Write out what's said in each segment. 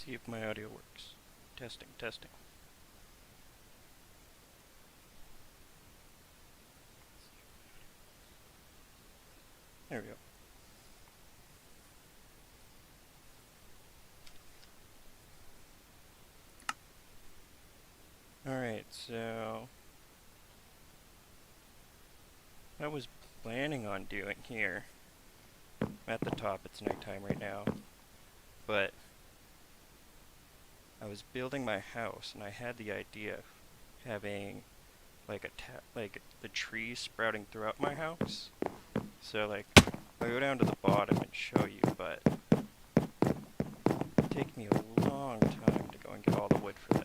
See if my audio works. Testing, testing. There we go. Alright, so I was planning on doing here. At the top, it's nighttime right now, but I was building my house and I had the idea of having like the trees sprouting throughout my house. So like I'll go down to the bottom and show you, but it'd take me a long time to go and get all the wood for this.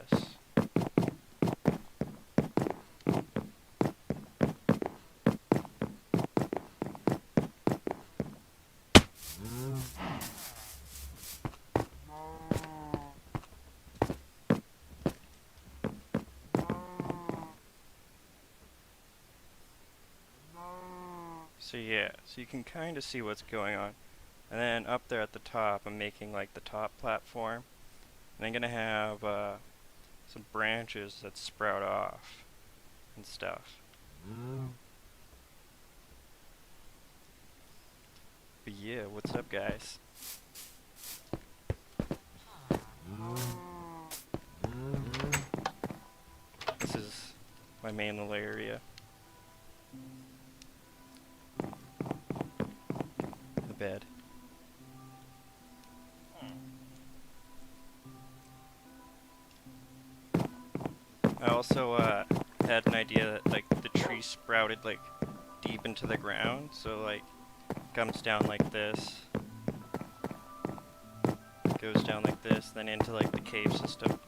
So yeah, so you can kind of see what's going on. And then up there at the top, I'm making like the top platform. And I'm gonna have some branches that sprout off and stuff. But yeah, what's up guys? This is my main little area. The bed. I also had an idea that like the tree sprouted like deep into the ground, so like comes down like this, goes down like this, then into like the cave system.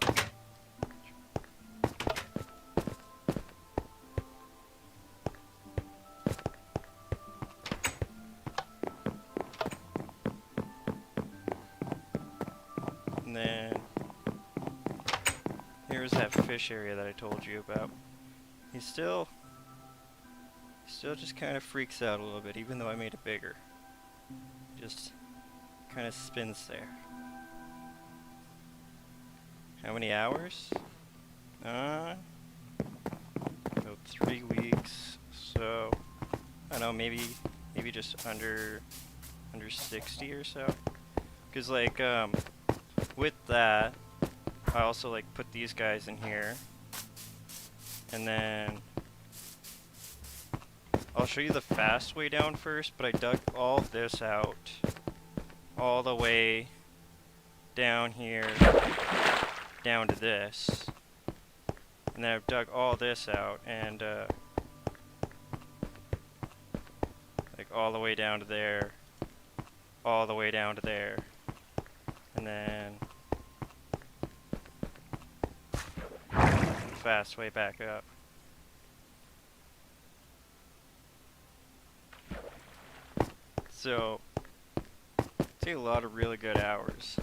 And then here's that fish area that I told you about. He still just kind of freaks out a little bit, even though I made it bigger. Just kind of spins there. How many hours? About 3 weeks. So I don't know, maybe just under 60 or so. Cause like with that, I also like put these guys in here, and then I'll show you the fast way down first, but I dug all this out all the way down here down to this, and then I've dug all this out and like all the way down to there, all the way down to there, and then fast way back up. So take a lot of really good hours.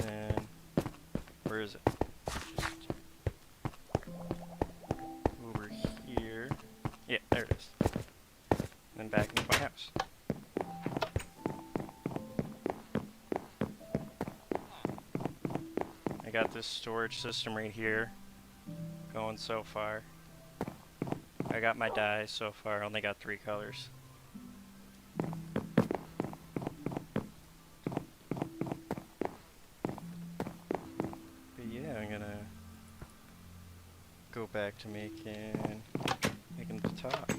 And where is it? Just over here. Yeah, there it is. And then back into my house. I got this storage system right here going so far. I got my dyes so far, only got 3 colors. But yeah, I'm gonna go back to making the top.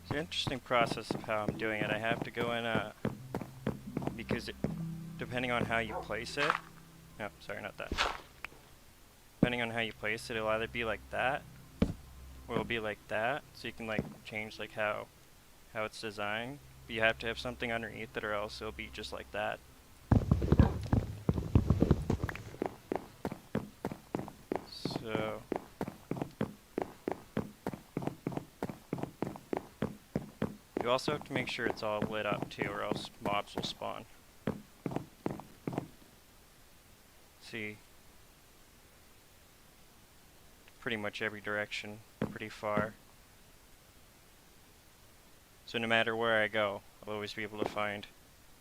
It's an interesting process of how I'm doing it. I have to go in because depending on how you place it, no, sorry, not that. Depending on how you place it, it'll either be like that, or it'll be like that, so you can like change like how it's designed. But you have to have something underneath it, or else it'll be just like that. So you also have to make sure it's all lit up too, or else mobs will spawn. See, pretty much every direction, pretty far. So no matter where I go, I'll always be able to find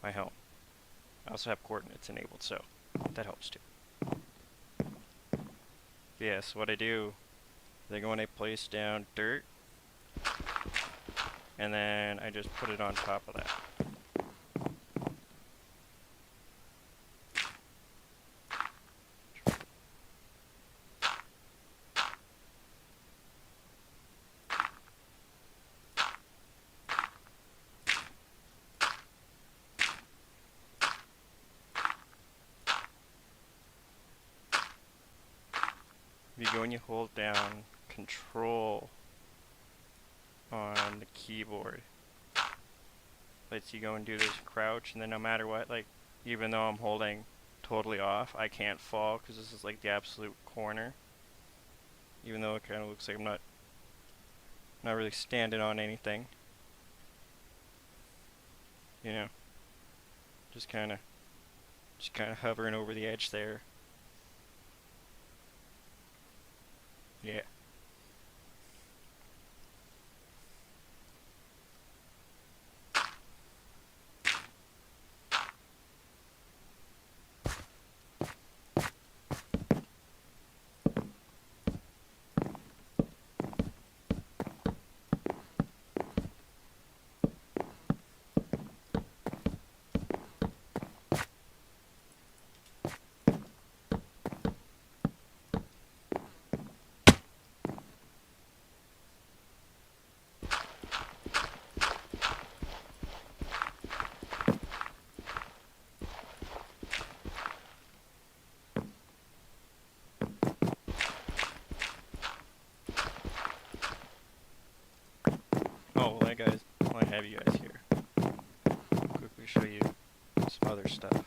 my home. I also have coordinates enabled, so that helps too. Yeah, so what I do is I go and I place down dirt, and then I just put it on top of that. You go and you hold down Control on the keyboard. Lets you go and do this crouch, and then no matter what, like, even though I'm holding totally off, I can't fall because this is like the absolute corner. Even though it kind of looks like I'm not really standing on anything. You know, just kind of hovering over the edge there. Yeah. Oh, well, I have you guys here. Quickly show you some other stuff.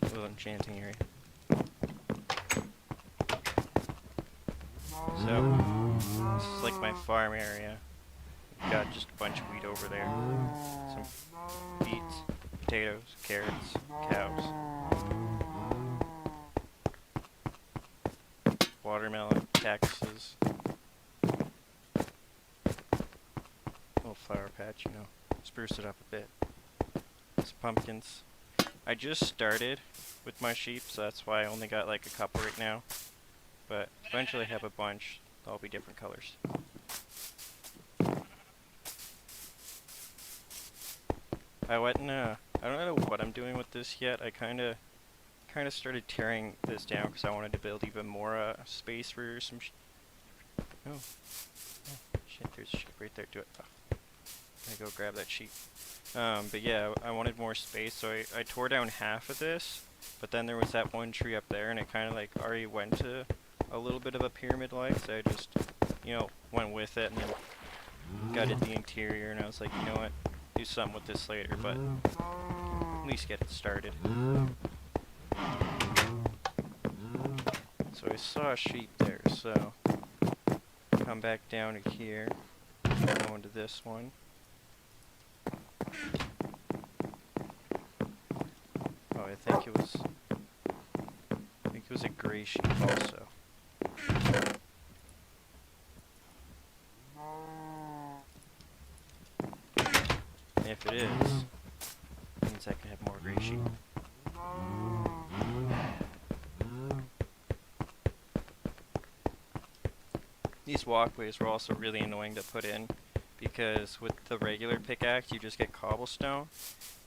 A little enchanting area. So, this is like my farm area. We've got just a bunch of wheat over there. Some beets, potatoes, carrots, cows. Watermelon, cactuses. Little flower patch, you know. Spruce it up a bit. Some pumpkins. I just started with my sheep, so that's why I only got like a couple right now. But eventually have a bunch. They'll all be different colors. I don't know what I'm doing with this yet. I kind of started tearing this down because I wanted to build even more space for some oh shit, there's a sheep right there. Do it. Oh. Gotta go grab that sheep. But yeah, I wanted more space, so I tore down half of this, but then there was that one tree up there, and it kind of like already went to a little bit of a pyramid like, so I just, you know, went with it and then gutted the interior, and I was like, you know what, do something with this later, but at least get it started. So I saw a sheep there, so come back down to here, go into this one. Oh, I think it was a gray sheep also. And if it is, it means I can have more gray sheep. These walkways were also really annoying to put in because with the regular pickaxe you just get cobblestone,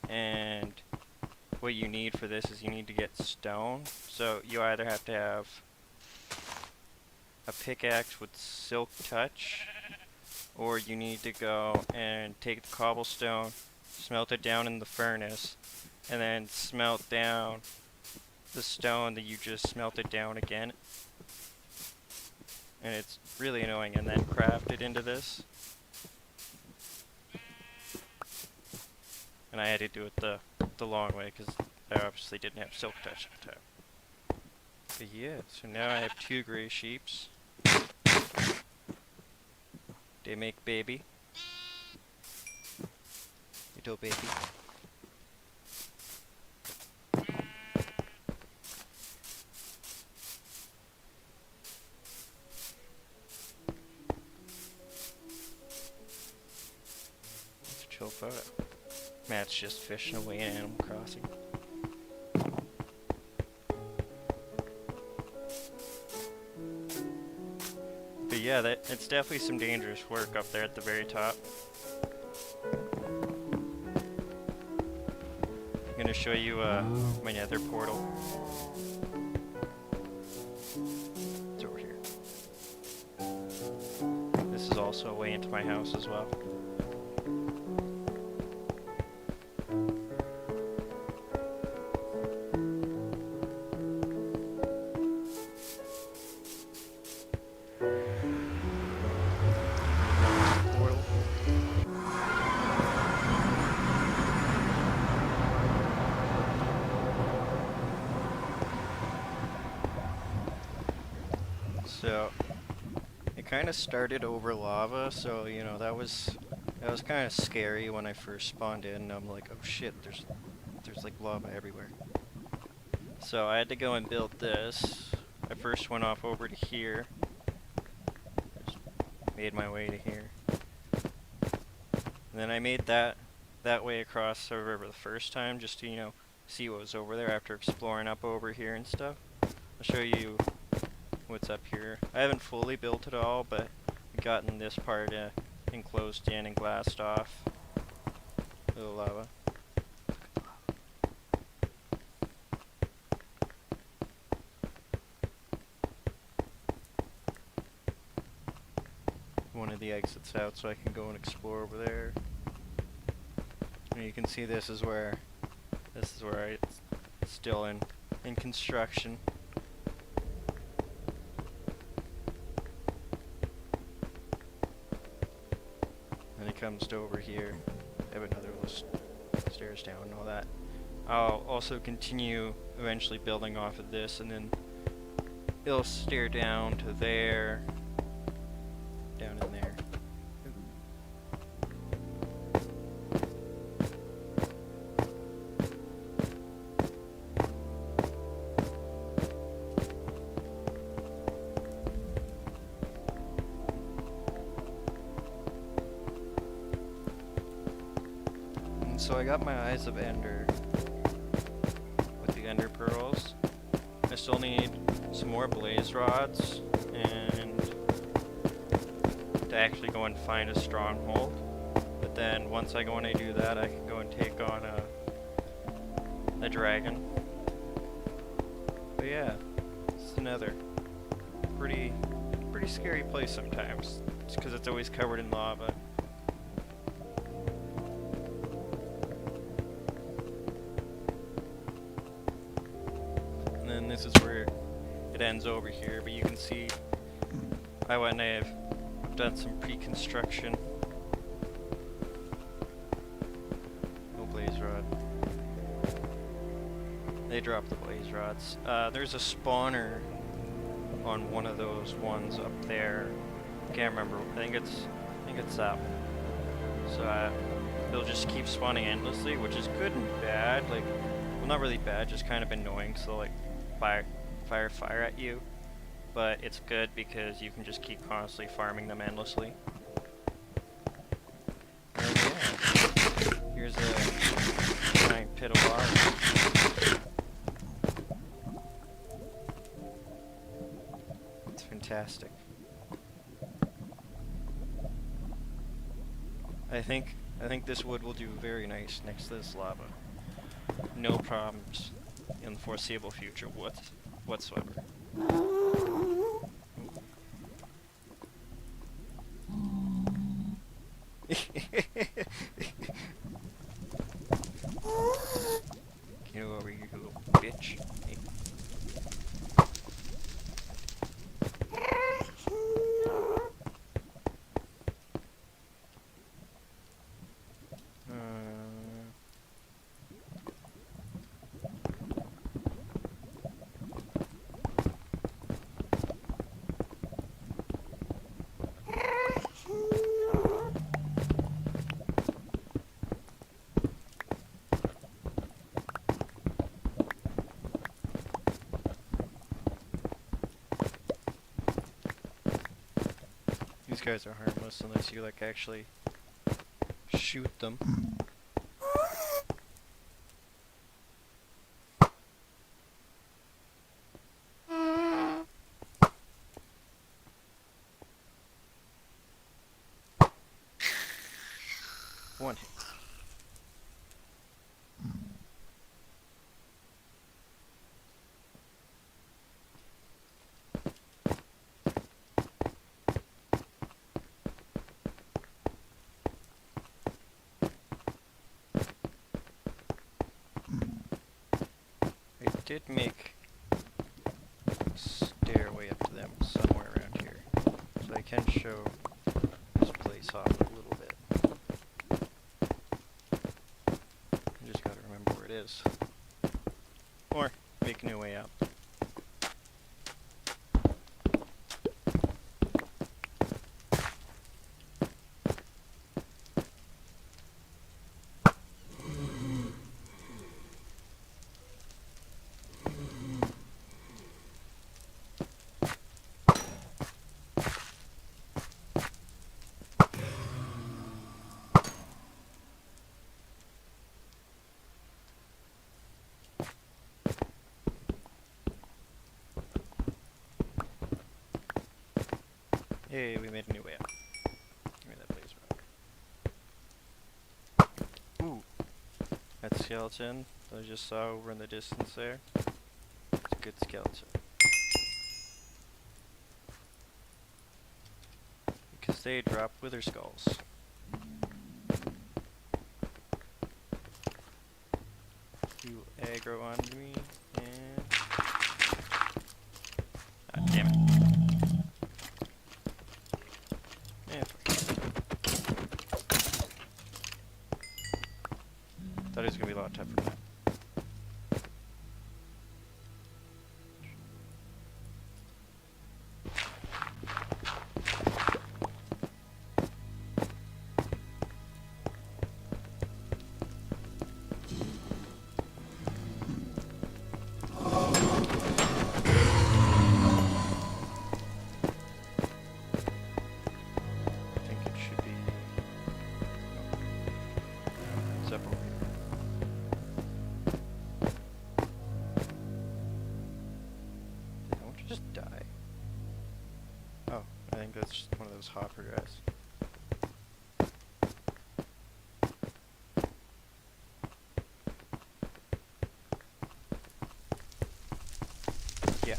and what you need for this is you need to get stone. So you either have to have a pickaxe with silk touch, or you need to go and take the cobblestone, smelt it down in the furnace, and then smelt down the stone that you just smelted down again. And it's really annoying, and then craft it into this. And I had to do it the long way because I obviously didn't have silk touch at the time. But yeah, so now I have 2 gray sheeps. They make baby. Little baby. thought. Matt's just fishing away in Animal Crossing. But yeah, it's definitely some dangerous work up there at the very top. I'm gonna show you my nether portal. It's over here. This is also a way into my house as well. So it kind of started over lava, so you know that was kind of scary when I first spawned in. I'm like, oh shit, there's like lava everywhere. So I had to go and build this. I first went off over to here. Just made my way to here. And then I made that way across the river the first time, just to, you know, see what was over there after exploring up over here and stuff. I'll show you what's up here. I haven't fully built it all, but I've gotten this part enclosed in and glassed off. Little lava. One of the exits out so I can go and explore over there. And you can see this is where it's still in construction. And it comes to over here. I have another little stairs down and all that. I'll also continue eventually building off of this, and then it'll stair down to there, down in there. So I got my Eyes of Ender with the Ender Pearls. I still need some more blaze rods and to actually go and find a stronghold. But then once I go and I do that, I can go and take on a dragon. But yeah, it's another pretty scary place sometimes. It's because it's always covered in lava. And this is where it ends over here, but you can see I went and I've done some pre-construction. No blaze rod. They dropped the blaze rods. There's a spawner on one of those ones up there. Can't remember. I think it's that one. So it'll just keep spawning endlessly, which is good and bad. Like, well, not really bad, just kind of annoying. So like, fire at you, but it's good because you can just keep constantly farming them endlessly. And yeah, here's a giant pit of lava. It's fantastic. I think this wood will do very nice next to this lava. No problems in the foreseeable future whatsoever. Get over here, you little bitch. Hey. These guys are harmless unless you like actually shoot them. one hit. I did make a stairway up to them somewhere around here, so I can show this place off a little bit. I just gotta remember where it is. Or make a new way out. Hey, we made a new way out. Give me that blaze rock. Ooh, that skeleton that I just saw over in the distance there. It's a good skeleton. Because they drop wither skulls. You aggro onto me, and... ah, damn it. Thought it was gonna be a lot tougher than that. I think it should be... no. It's up over here. Did that one just die? Oh, I think that's just one of those hopper guys. Yeah.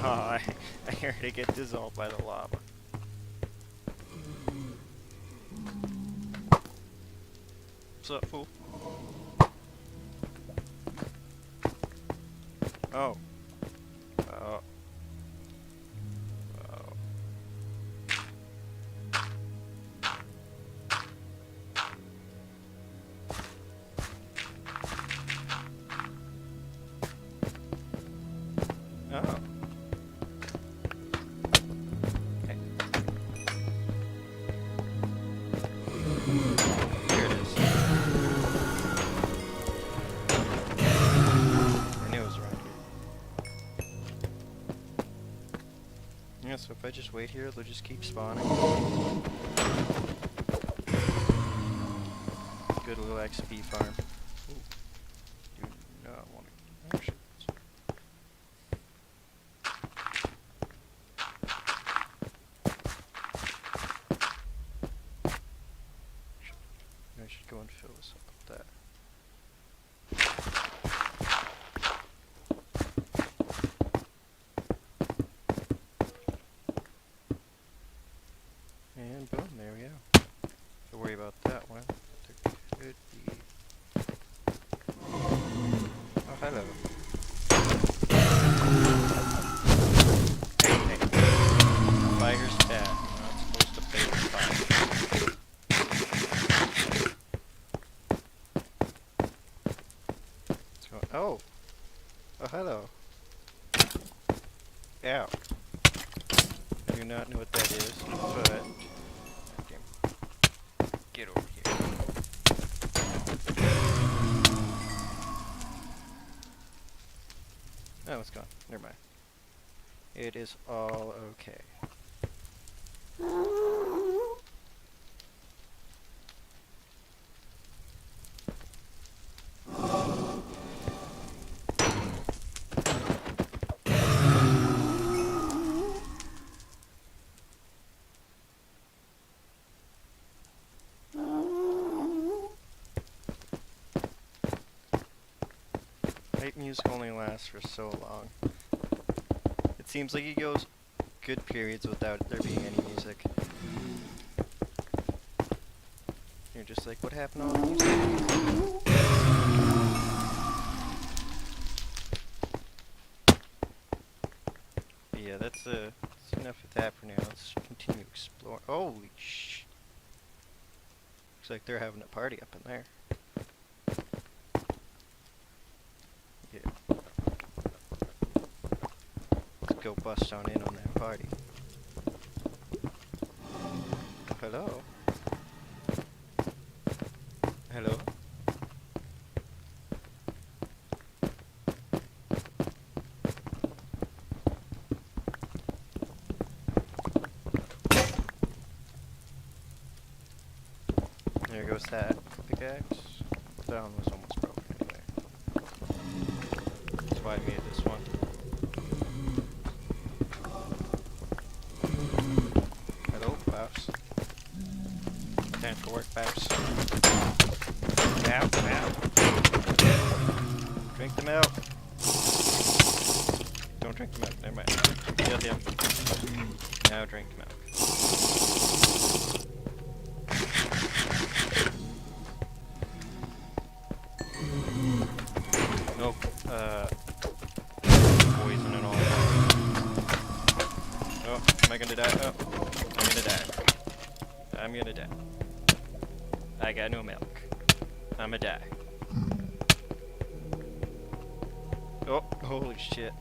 Oh, I heard it get dissolved by the lava. What's up, fool? Oh. Oh. Oh. Oh. Okay. Here it is. I knew it was around here. Yeah, so if I just wait here, they'll just keep spawning. Good little XP farm. Ooh. Do not want to... actually... I should go and fill this up with that. And boom, there we go. Don't worry about that one. There could be... oh, hello. Hey, hey. Fire's bad. You're not supposed to play with fire. What's going... oh! Oh, hello. Ow. I do not know what that is, but... get over here. Oh, it's gone. Never mind. It is all okay. Hype music only lasts for so long. It seems like it goes good periods without there being any music. You're just like, what happened to all the music? But yeah, that's enough of that for now. Let's continue exploring. Holy sh! Looks like they're having a party up in there. Yeah. Let's go bust on in on that party. Hello? Hello? There goes that pickaxe. That one was almost broken anyway. That's why I made this one. Hello, Bouse. Time for work, Bouse. Ow, ow. Drink the milk. Don't drink the milk, never mind. Yum. Now drink milk. Nope. Poison and all that. Oh, am I gonna die? Oh, I'm gonna die. I'm gonna die. I got no milk. I'ma die. Oh, holy shit.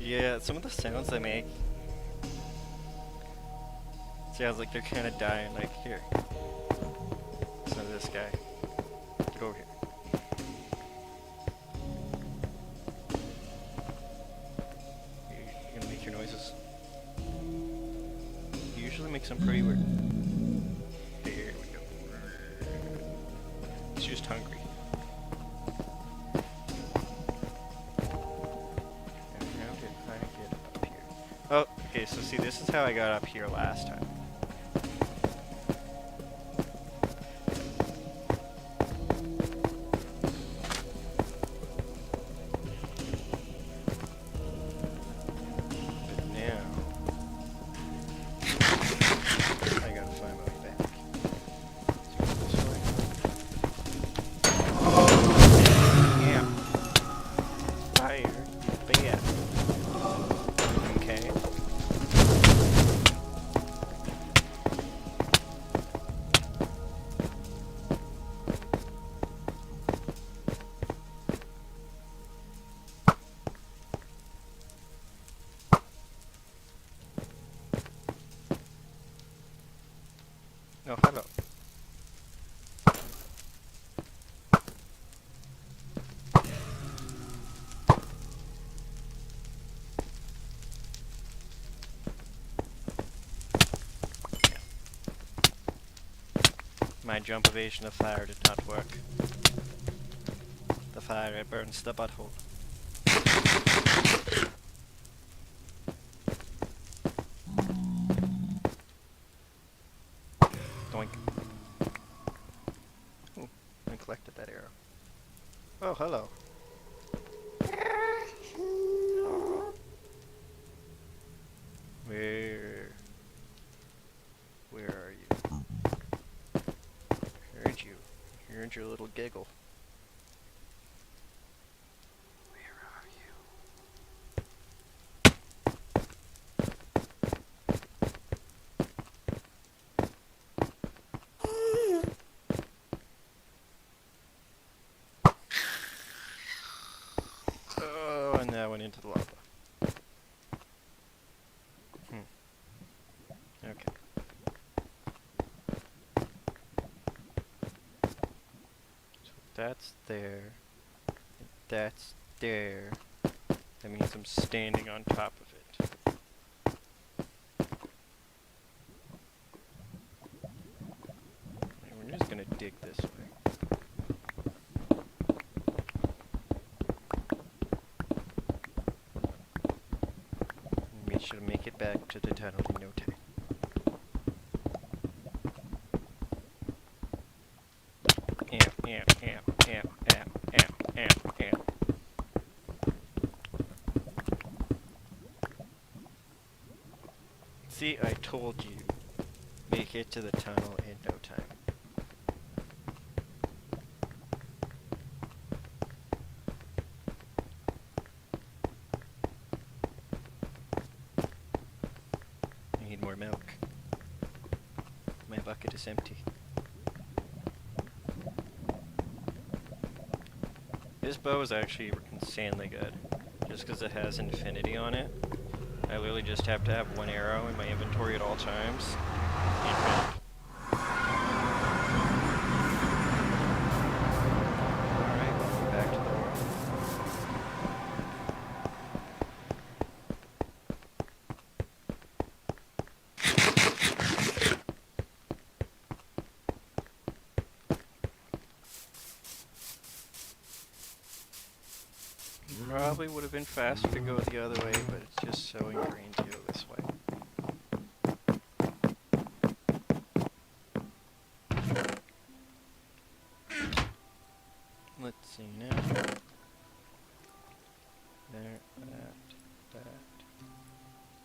Yeah, some of the sounds they make sounds like they're kind of dying. Like, here. Listen to this guy. Get over here. You're gonna make your noises. You usually make some pretty weird. Here we go. He's just hungry. Oh, okay, so see, this is how I got up here last time. But now, I gotta find my way back. Let's go this way. Yeah. Fire. Bad. Okay. Oh, hello. My jump evasion of fire did not work. The fire, it burns the butthole. Doink. Ooh, I collected that arrow. Oh, hello. Where are you? Heard you. Heard your little giggle. Where are you? Oh, and that went into the lava. Okay. So that's there. That's there. That means I'm standing on top of it. And we're just gonna dig this way. make it back to the tunnel in no time. See, I told you. Make it to the tunnel in no time. I need more milk. My bucket is empty. This bow is actually insanely good, just because it has infinity on it. I literally just have to have one arrow in my inventory at all times. Infinite. Alright, welcome back to the world. Probably would have been faster to go the other way, but it's just so ingrained to go this way. Let's see now. There,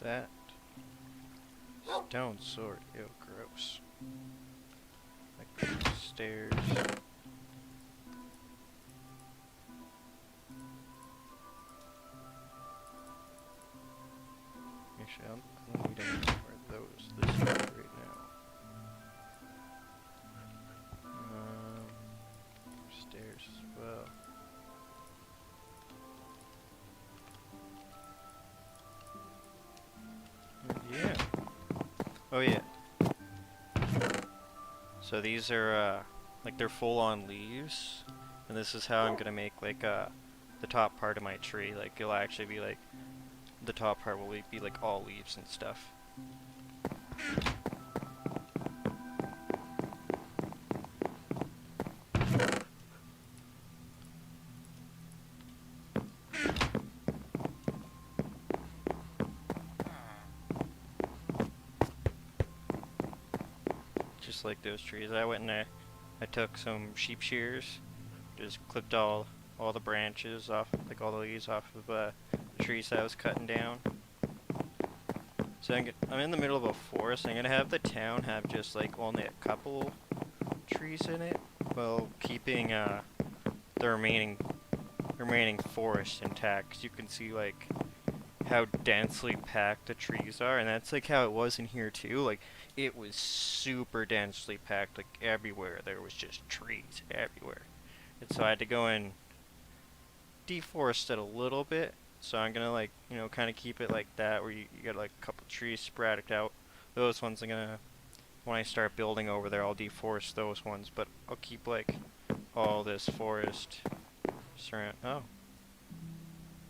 that. Stone sword, ew, gross. Like stairs. Actually, I don't need any more of those this way right now. Stairs as well. And yeah. Oh yeah. So these are like they're full-on leaves, and this is how I'm gonna make like the top part of my tree. Like it'll actually be like the top part will be like all leaves and stuff. Just like those trees. I went and I took some sheep shears, just clipped all the branches off, like all the leaves off of the trees that I was cutting down. So I'm in the middle of a forest. I'm gonna have the town have just like only a couple trees in it, while keeping the remaining forest intact. 'Cause you can see like how densely packed the trees are, and that's like how it was in here too. Like it was super densely packed, like everywhere there was just trees everywhere. And so I had to go and deforest it a little bit. So I'm gonna like, you know, kind of keep it like that, where you got like a couple trees sporadic out. Those ones I'm gonna, when I start building over there, I'll deforest those ones, but I'll keep like all this forest surround. Oh,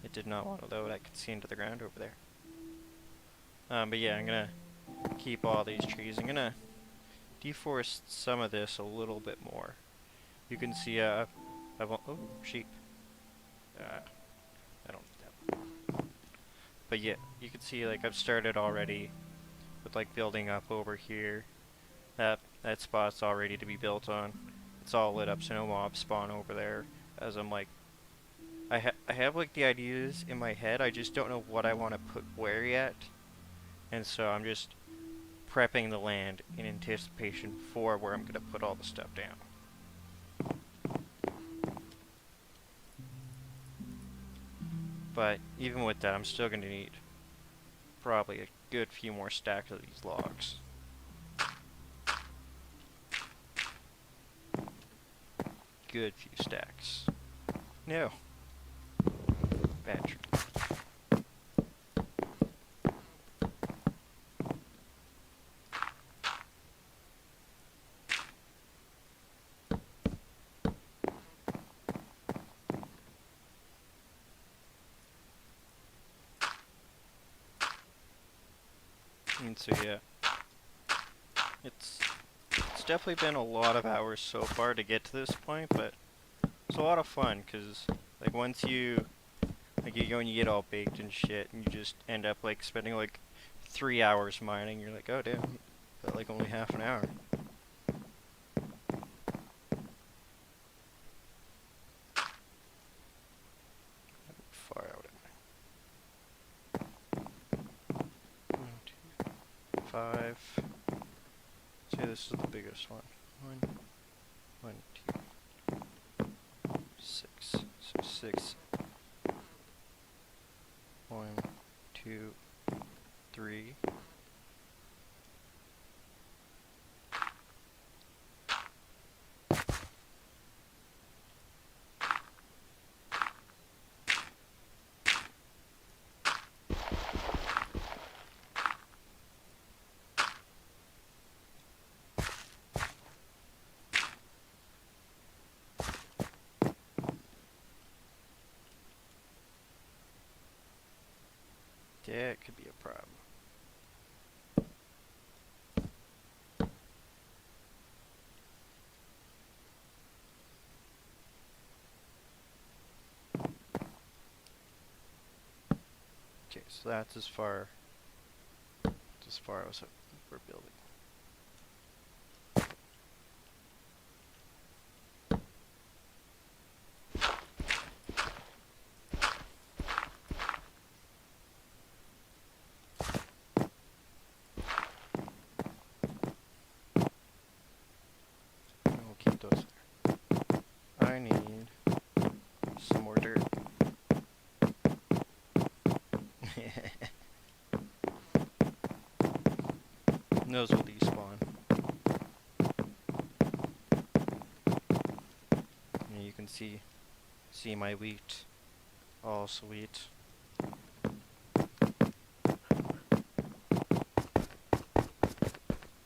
it did not want to load. I could see into the ground over there. But yeah, I'm gonna keep all these trees. I'm gonna deforest some of this a little bit more. You can see I've oh, sheep. I don't need that. But yeah, you can see like I've started already with like building up over here. That spot's all ready to be built on. It's all lit up, so no mobs spawn over there. As I'm like, I have like the ideas in my head. I just don't know what I want to put where yet, and so I'm just prepping the land in anticipation for where I'm gonna put all the stuff down. But even with that, I'm still gonna need probably a good few more stacks of these logs. Good few stacks. No. Bad tree. And so yeah, it's definitely been a lot of hours so far to get to this point, but it's a lot of fun, because like once you go and you get all baked and shit, and you just end up like spending like 3 hours mining. You're like, oh damn, got like only half an hour. Far out. 1, 2, 5. Say this is the biggest one. 1, 2, 6. So 6. 1, 2, 3. Yeah, it could be a problem. Okay, so that's as far as we're building. And we'll keep those there. I need some more dirt. And those will despawn. And you can see my wheat. All sweet.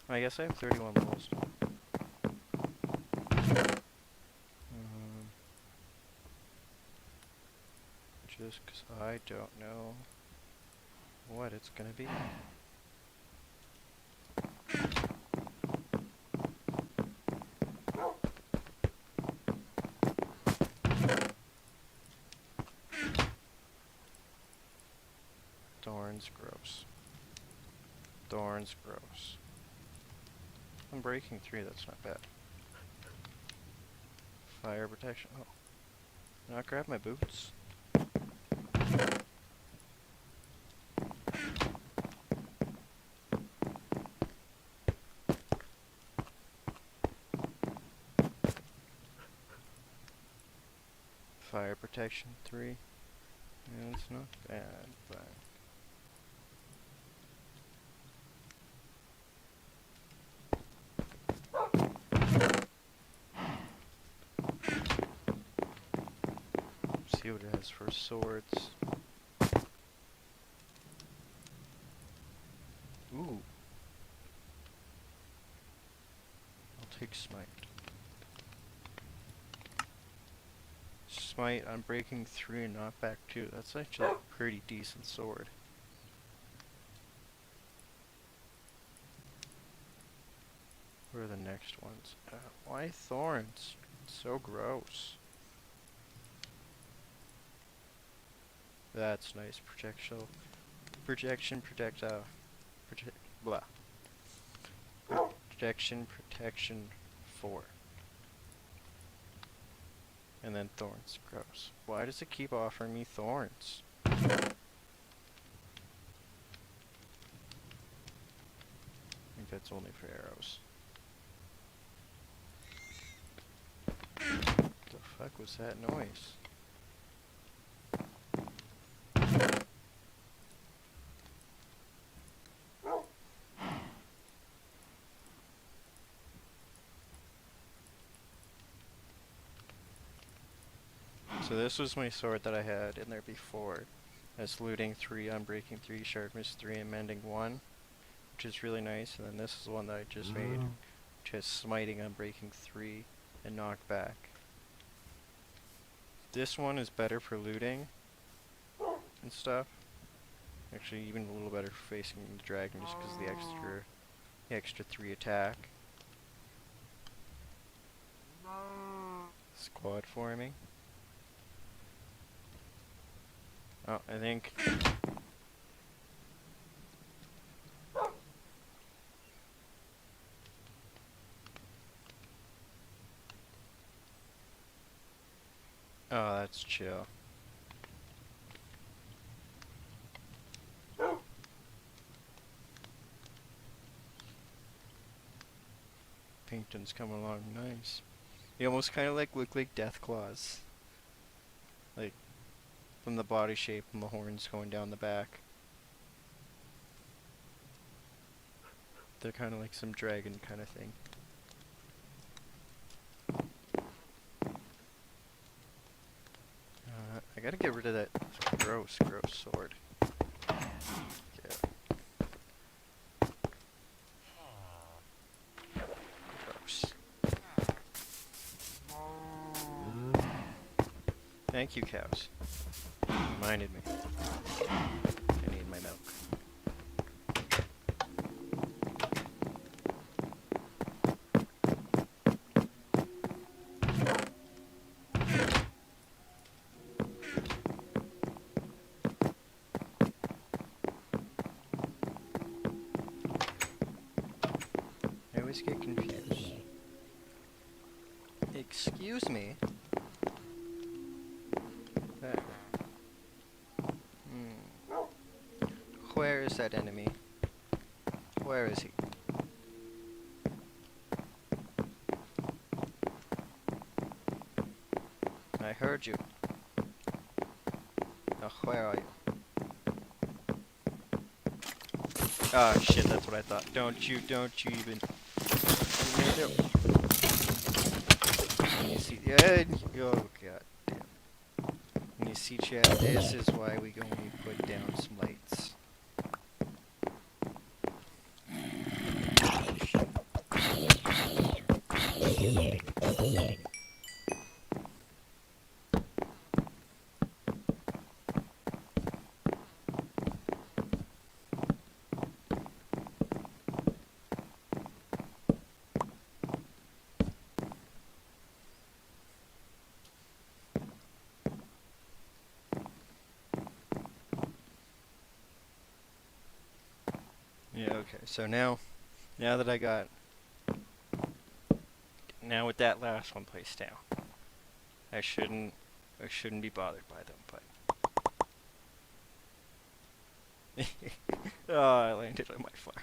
I guess I have 31 levels. Just because I don't know what it's gonna be. Thorns gross. Thorns gross. I'm breaking 3, that's not bad. Fire protection. Oh. Not grab my boots. Fire protection 3. Yeah, it's not bad, but see what it has for swords. Ooh. I'll take smite. Smite on breaking 3 and knockback 2. That's actually a pretty decent sword. Where are the next ones? Why thorns? It's so gross. That's nice. Projection, blah. Protection 4. And then thorns. Gross. Why does it keep offering me thorns? I think that's only for arrows. What the fuck was that noise? So this was my sword that I had in there before. That's looting 3, unbreaking 3, sharpness 3, and mending 1, which is really nice. And then this is the one that I just made, which has smiting, unbreaking 3, and knockback. This one is better for looting and stuff. Actually, even a little better for facing the dragon, just because of the extra 3 attack. Squad forming. Oh, I think Let's chill. Painting's coming along nice. They almost kind of look like death claws. Like, from the body shape and the horns going down the back. They're kind of like some dragon kind of thing. I gotta get rid of that gross sword. Yeah. Gross. Thank you, cows. Reminded me. I need my milk. I always get confused. Excuse me? Where is that enemy? Where is he? I heard you. Now, where are you? Oh shit, that's what I thought. Don't you even. You see, yeah, oh god damn. And you see, chat, this is why we gonna put down some lights. Yeah, okay, so now that I got, now with that last one placed down, I shouldn't be bothered by them, but oh, I landed on my farm.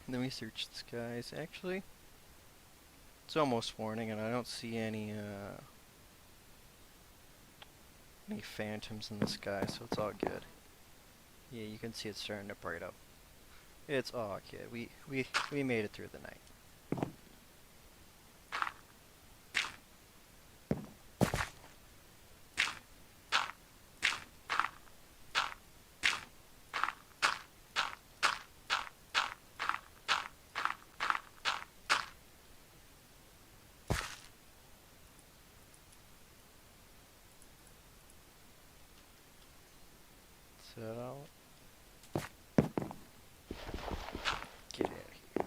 Let me search the skies. Actually, it's almost morning, and I don't see any phantoms in the sky, so it's all good. Yeah, you can see it's starting to bright up. It's all good. We made it through the night. So, get out of here.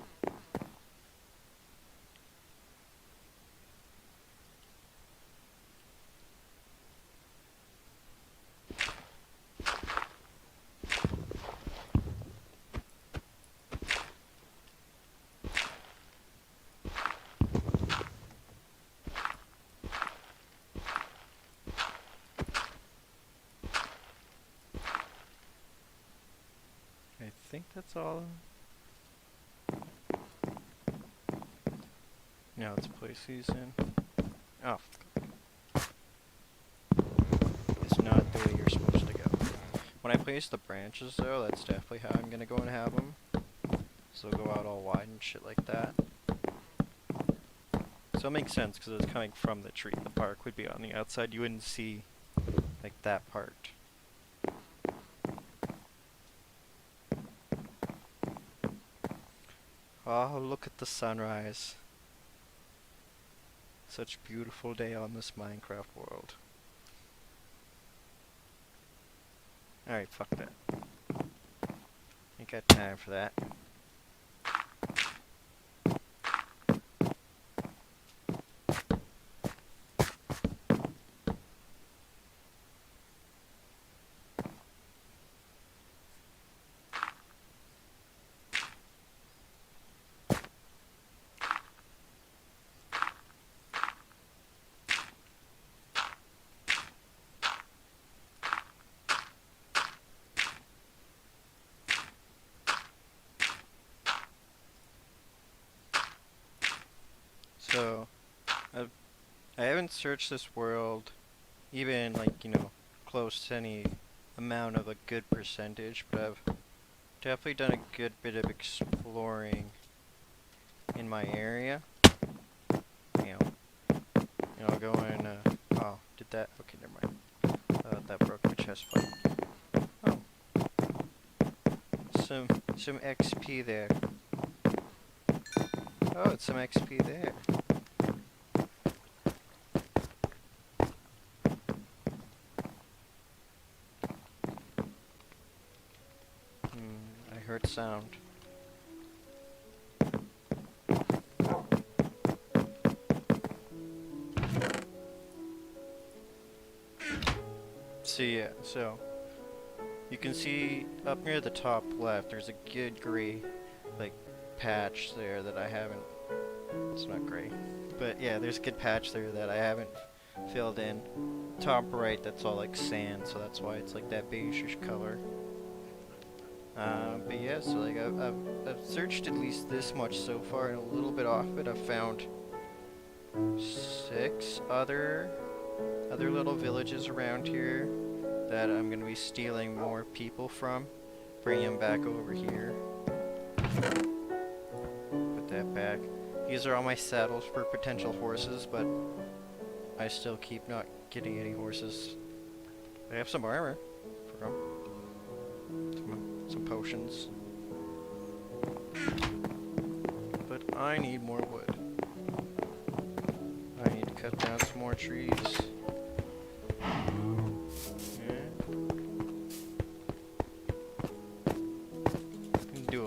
I think that's all. Now let's place these in. Oh, it's not the way you're supposed to go. When I place the branches, though, that's definitely how I'm gonna go and have them. So they'll go out all wide and shit like that. So it makes sense because it's coming from the tree. The bark would be on the outside. You wouldn't see like that part. Oh, look at the sunrise. Such a beautiful day on this Minecraft world. Alright, fuck that. Ain't got time for that. So, I haven't searched this world even like, close to any amount of a good percentage, but I've definitely done a good bit of exploring in my area. I'll go in, oh, did that? Okay, never mind. That broke my chest plate. Oh. Some XP there. Oh, it's some XP there. I heard sound. So you can see up near the top left, there's a good gray, like, patch there that I haven't, it's not gray, but yeah, there's a good patch there that I haven't filled in. Top right, that's all like sand, so that's why it's like that beigeish color. But yeah, so like I've searched at least this much so far, and a little bit off it, I've found 6 other little villages around here that I'm gonna be stealing more people from, bringing them back over here. Put that back. These are all my saddles for potential horses, but I still keep not getting any horses. I have some armor for them. Some potions. But I need more wood. I need to cut down some more trees.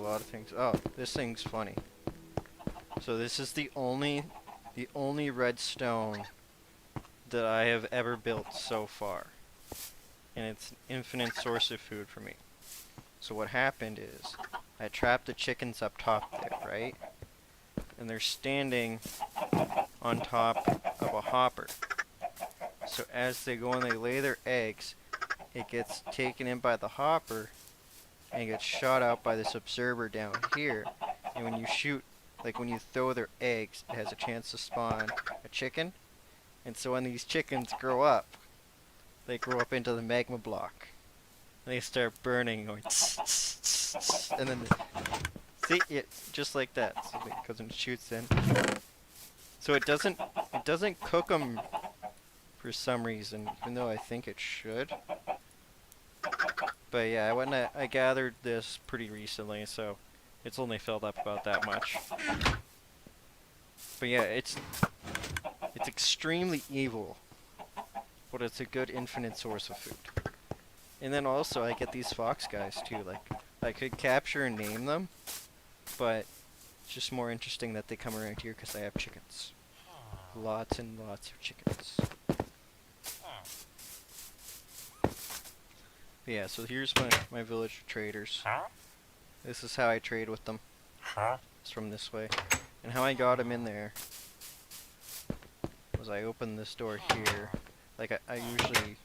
Of things. Oh, this thing's funny. So this is the only redstone that I have ever built so far, and it's an infinite source of food for me. So what happened is I trapped the chickens up top there, right? And they're standing on top of a hopper. So as they go and they lay their eggs, it gets taken in by the hopper and gets shot out by this observer down here. And when you shoot, like when you throw their eggs, it has a chance to spawn a chicken. And so when these chickens grow up, they grow up into the magma block. And they start burning, going tss, tss, tss, tss, and then, see, just like that. So it goes and shoots in. So it doesn't cook them for some reason, even though I think it should. But yeah, I gathered this pretty recently, so it's only filled up about that much. But yeah, it's extremely evil, but it's a good infinite source of food. And then also I get these fox guys too. Like, I could capture and name them, but it's just more interesting that they come around here because I have chickens. Lots and lots of chickens. Yeah, so here's my village traders. This is how I trade with them. It's from this way. And how I got them in there was I opened this door here. Like, I usually,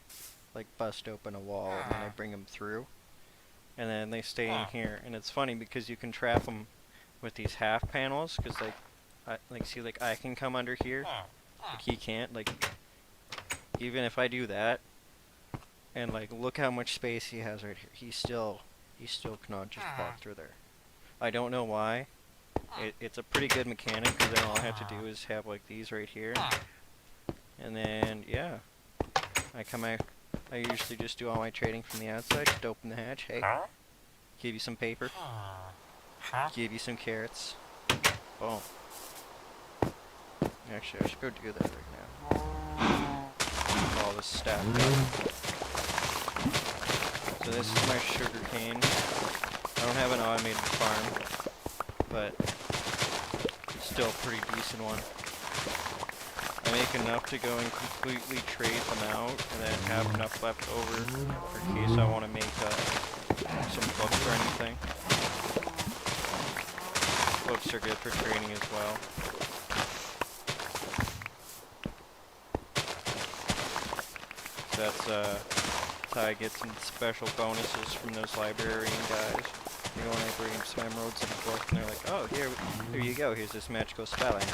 like, bust open a wall and then I bring them through. And then they stay in here. And it's funny because you can trap them with these half panels. Because, like, I can come under here. Like, he can't. Like, even if I do that, and like, look how much space he has right here. He still cannot just walk through there. I don't know why. It's a pretty good mechanic, because then all I have to do is have like these right here. And then, yeah. I usually just do all my trading from the outside. Just open the hatch. Hey. Give you some paper. Give you some carrots. Boom. Actually, I should go do that right now. All this stuff. So this is my sugar cane. I don't have an automated farm, but still a pretty decent one. I make enough to go and completely trade them out, and then have enough left over for case I want to make some books or anything. Books are good for trading as well. That's how I get some special bonuses from those librarian guys. You know, when I bring them some emeralds in a book, and they're like, "Oh, here you go. Here's this magical spell I know."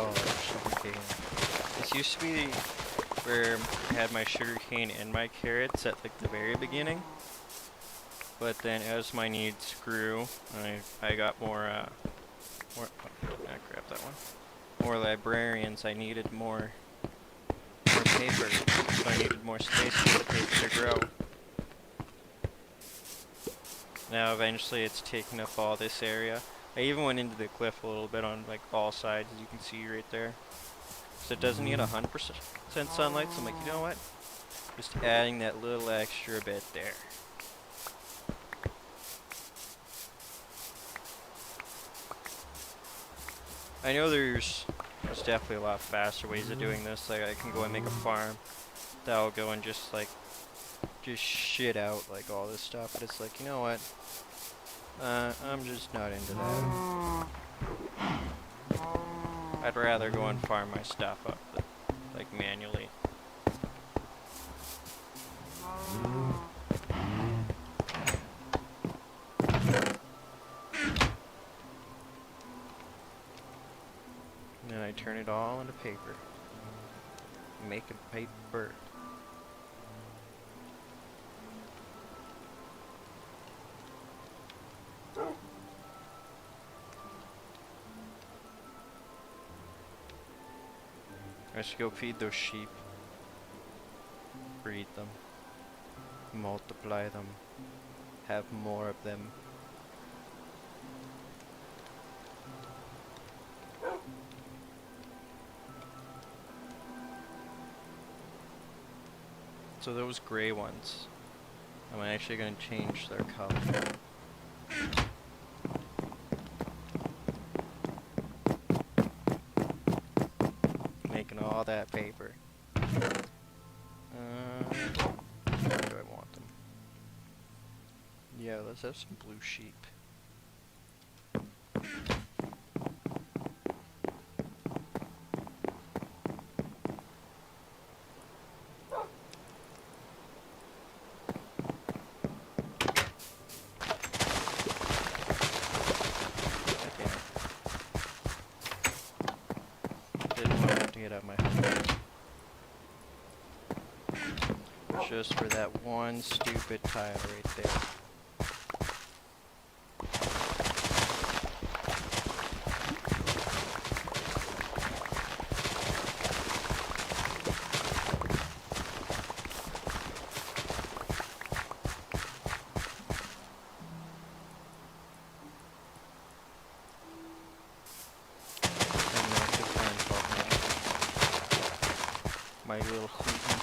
Oh, sugarcane. This used to be where I had my sugarcane and my carrots at like the very beginning. But then as my needs grew, I got more, grab that one. More librarians, I needed more paper. So I needed more space for the paper to grow. Now eventually it's taken up all this area. I even went into the cliff a little bit on like all sides, as you can see right there. So it doesn't need 100% sunlight, so I'm like, you know what? Just adding that little extra bit there. I know there's definitely a lot faster ways of doing this. Like I can go and make a farm that'll go and just shit out like all this stuff. But it's like, you know what? I'm just not into that. I'd rather go and farm my stuff up, like manually. And then I turn it all into paper. Making paper. I should go feed those sheep. Breed them. Multiply them. Have more of them. So those gray ones, I'm actually going to change their color. Making all that paper. Where do I want them? Yeah, let's have some blue sheep. Didn't want to have to get out my home. Just for that one stupid tile right there. And that's the time called my little Wheaton.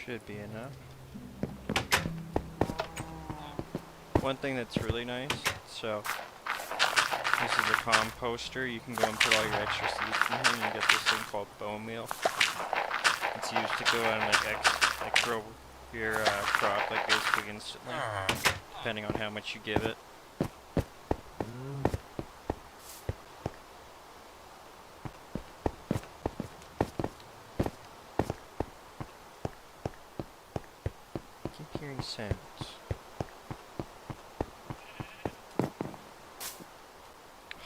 Should be enough. One thing that's really nice, so this is a composter. You can go and put all your extra seeds in here and you get this thing called bone meal. It's used to go and grow your crop like basically instantly, depending on how much you give it. Keep hearing sounds.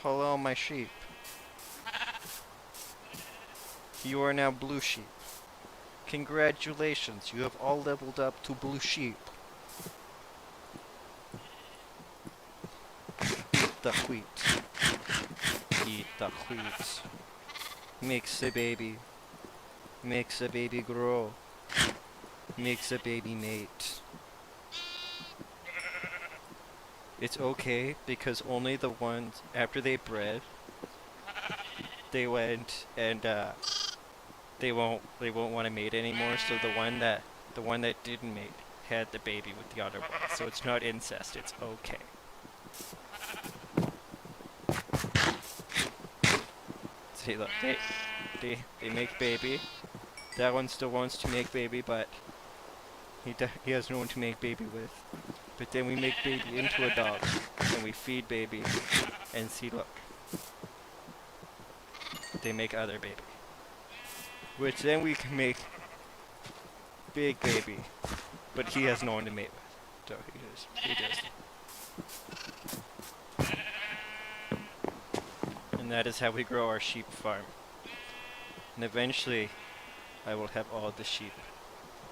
Hello, my sheep. You are now blue sheep. Congratulations, you have all leveled up to blue sheep. Eat the wheat. Eat the wheat. Makes the baby. Makes the baby grow. Makes a baby mate. It's okay because only the ones after they bred, they went and they won't want to mate anymore. So the one that didn't mate had the baby with the other one. So it's not incest. It's okay. See, look, they make baby. That one still wants to make baby, but he has no one to make baby with. But then we make baby into a dog, and we feed baby, and see, look, they make other baby, which then we can make big baby, but he has no one to mate with, so he just, and that is how we grow our sheep farm. And eventually, I will have all the sheep.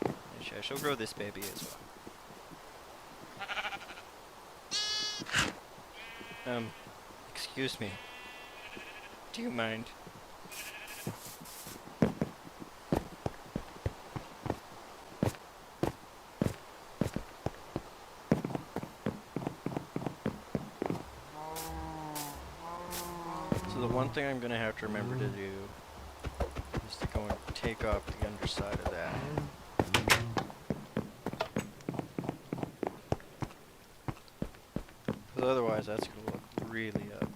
I shall grow this baby as well. Excuse me. Do you mind? So the one thing I'm gonna have to remember to do is to go and take off the underside of that. Because otherwise that's gonna look really ugly.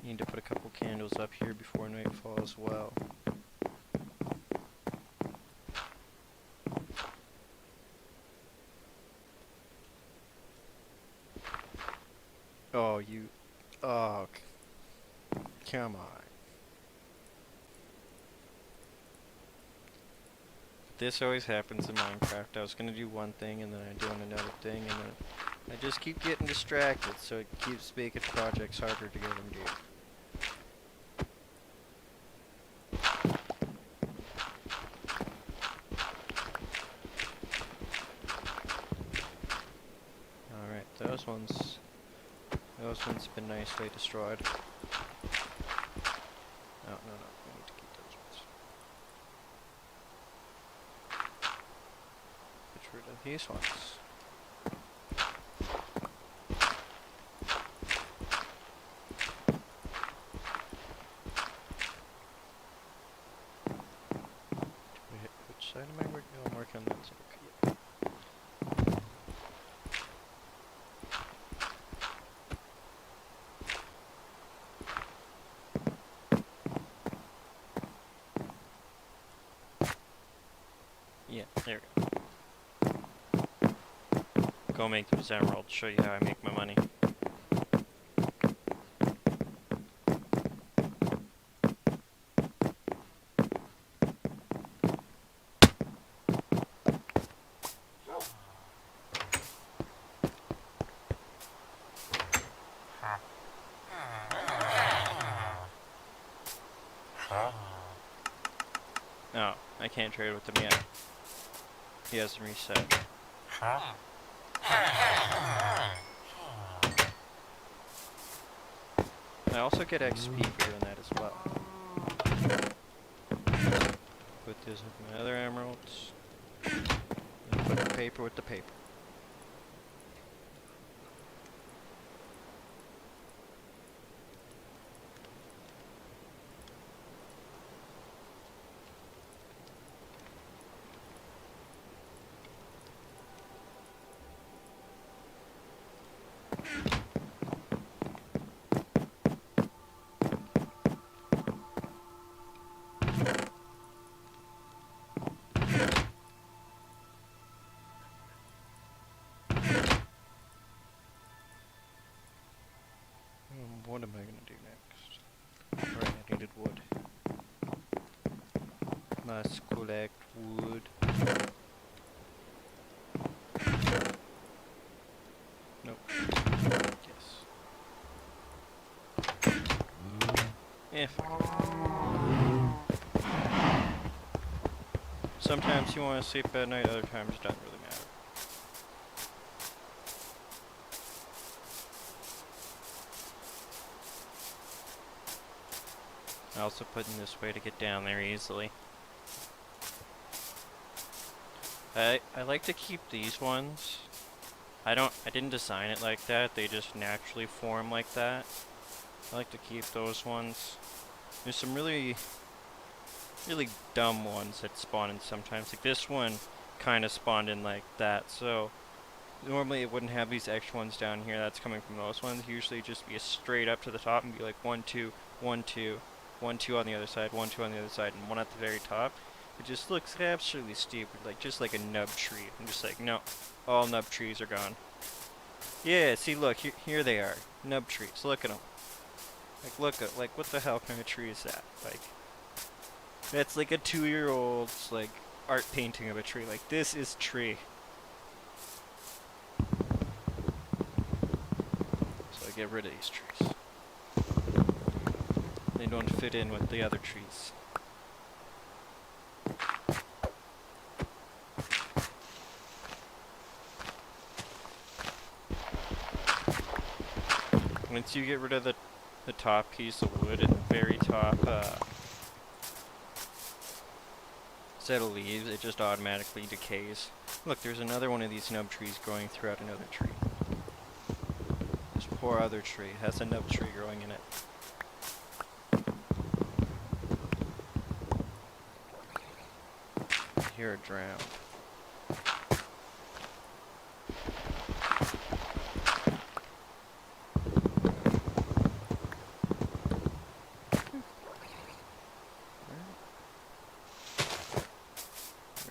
Need to put a couple candles up here before nightfall as well. Oh, you... Oh, come on. This always happens in Minecraft. I was gonna do one thing and then I do another thing and then I just keep getting distracted, so it keeps making projects harder to get them done. Alright, those ones been nicely destroyed. No, we need to keep those ones. Get rid of these ones. Which side am I working on? I'm working on that side. Okay, yeah, there we go. Go make those emeralds, show you how I make my money. No, I can't trade with him yet. He hasn't reset. I also get XP for doing that as well. Put this with my other emeralds. And put the paper with the paper. What am I gonna do next? Alright, I needed wood. Must collect wood. Nope. Yes. Sometimes you want to sleep at night, other times it doesn't really matter. I also put in this way to get down there easily. I like to keep these ones I didn't design it like that. They just naturally form like that. I like to keep those ones. There's some really dumb ones that spawn in sometimes. Like this one kind of spawned in like that. So normally it wouldn't have these extra ones down here. That's coming from those ones. Usually just be a straight up to the top and be like 1, 2, 1, 2, 1, 2 on the other side, 1, 2 on the other side, and 1 at the very top. It just looks absolutely stupid, like just like a nub tree. I'm just like, no, all nub trees are gone. Yeah, see, look, here they are, nub trees. Look at them. Like, look at, like, what the hell kind of tree is that? Like, that's like a 2-year-old's like art painting of a tree. Like, this is tree. So I get rid of these trees. They don't fit in with the other trees. Once you get rid of the top piece of wood at the very top set of leaves, it just automatically decays. Look, there's another one of these nub trees growing throughout another tree. This poor other tree has a nub tree growing in it. Here are drowned.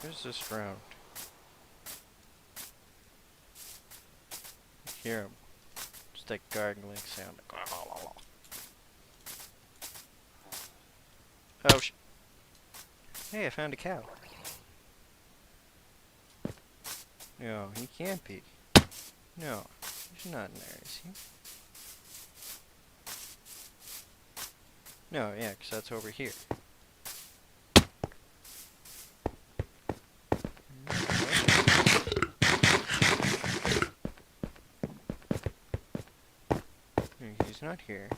Where's this drowned? I hear him. Just that gargling sound. Oh hey, I found a cow. No, he can't be. No, he's not in there, is he? No, yeah, 'cause that's over here. He's not here.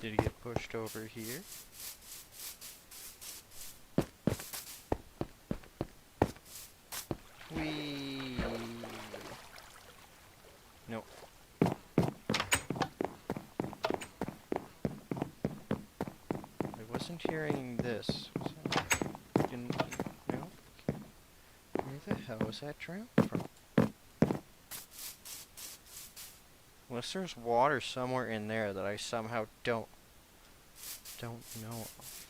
Did he get pushed over here? Whee! Nope. I wasn't hearing this. Didn't. No? Where the hell was that drowned from? Unless there's water somewhere in there that I somehow don't know of.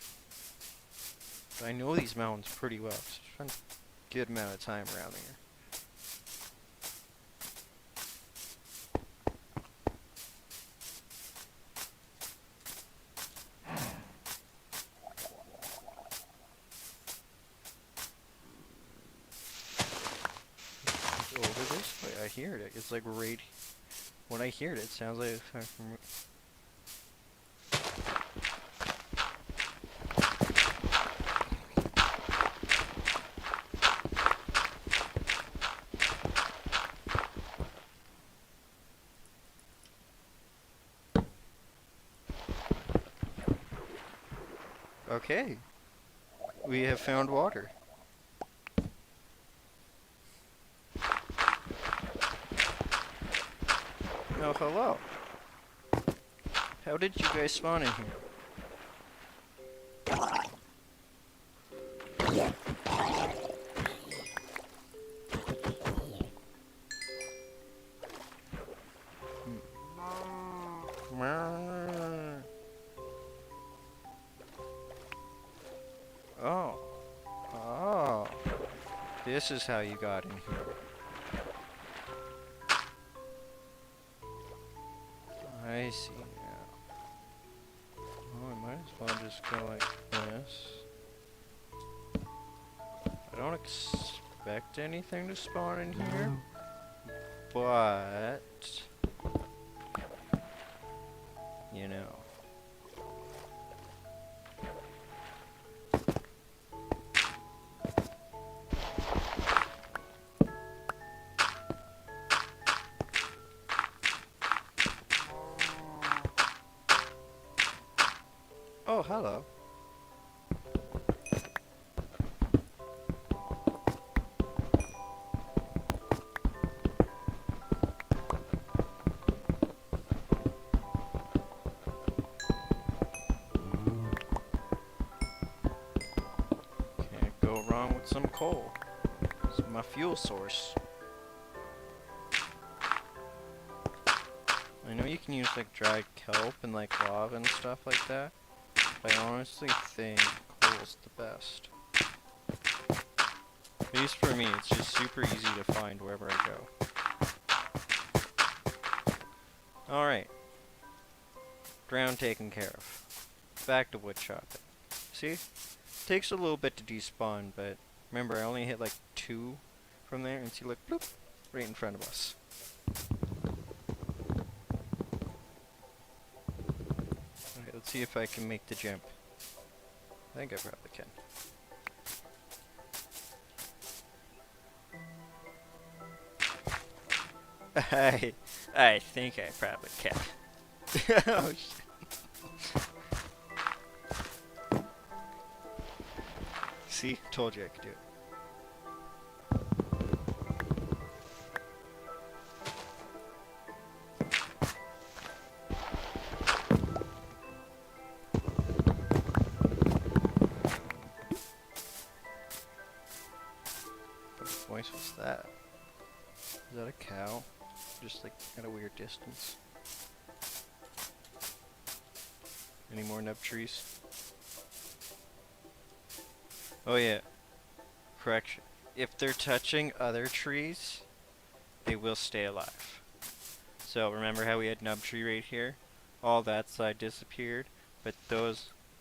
But I know these mountains pretty well, 'cause I spent a good amount of time around here. It's over this way. I hear it. It's like right. When I hear it, it sounds like it's coming from. Okay. We have found water. Oh, hello. How did you guys spawn in here? Oh. Oh. This is how you got in here. I see now. Oh, I might as well just go like this. I don't expect anything to spawn in here, but you know. hello. Can't go wrong with some coal. It's my fuel source. I know you can use like dried kelp and like lava and stuff like that, but I honestly think coal's the best. At least for me, it's just super easy to find wherever I go. Alright. Ground taken care of. Back to wood chopping. See? Takes a little bit to despawn, but remember I only hit like 2 from there, and see, look, bloop, right in front of us. Okay, let's see if I can make the jump. I think I probably can. I think I probably can. Oh shit. See? Told you I could do it. What voice was that? Is that a cow? Just like at a weird distance. Any more nub trees? Oh yeah. Correction. If they're touching other trees, they will stay alive. So remember how we had nub tree right here? All that side disappeared, but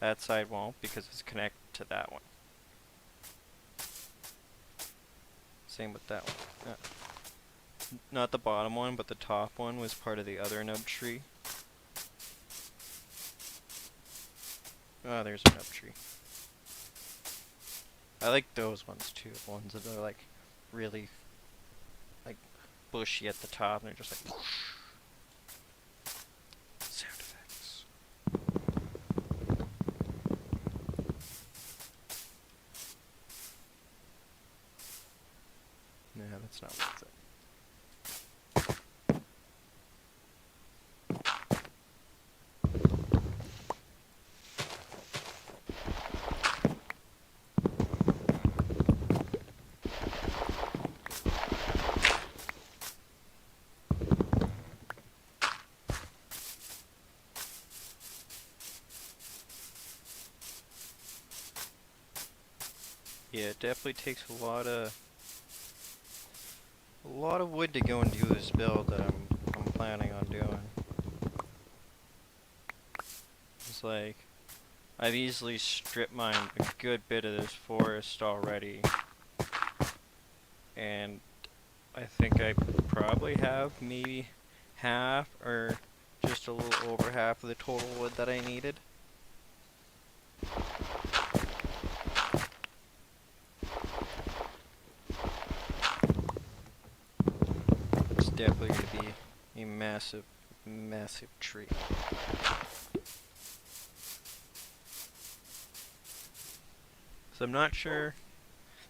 that side won't because it's connected to that one. Same with that one. Not the bottom one, but the top one was part of the other nub tree. Oh, there's a nub tree. I like those ones too, the ones that are like really like bushy at the top and they're just like whoosh. Sound effects. Nah, that's not worth it. Yeah, it definitely takes a lot of wood to go and do this build that I'm planning on doing. It's like I've easily strip mined a good bit of this forest already, and I think I probably have maybe half or just a little over half of the total wood that I needed. It's definitely going to be a massive, massive tree. So I'm not sure,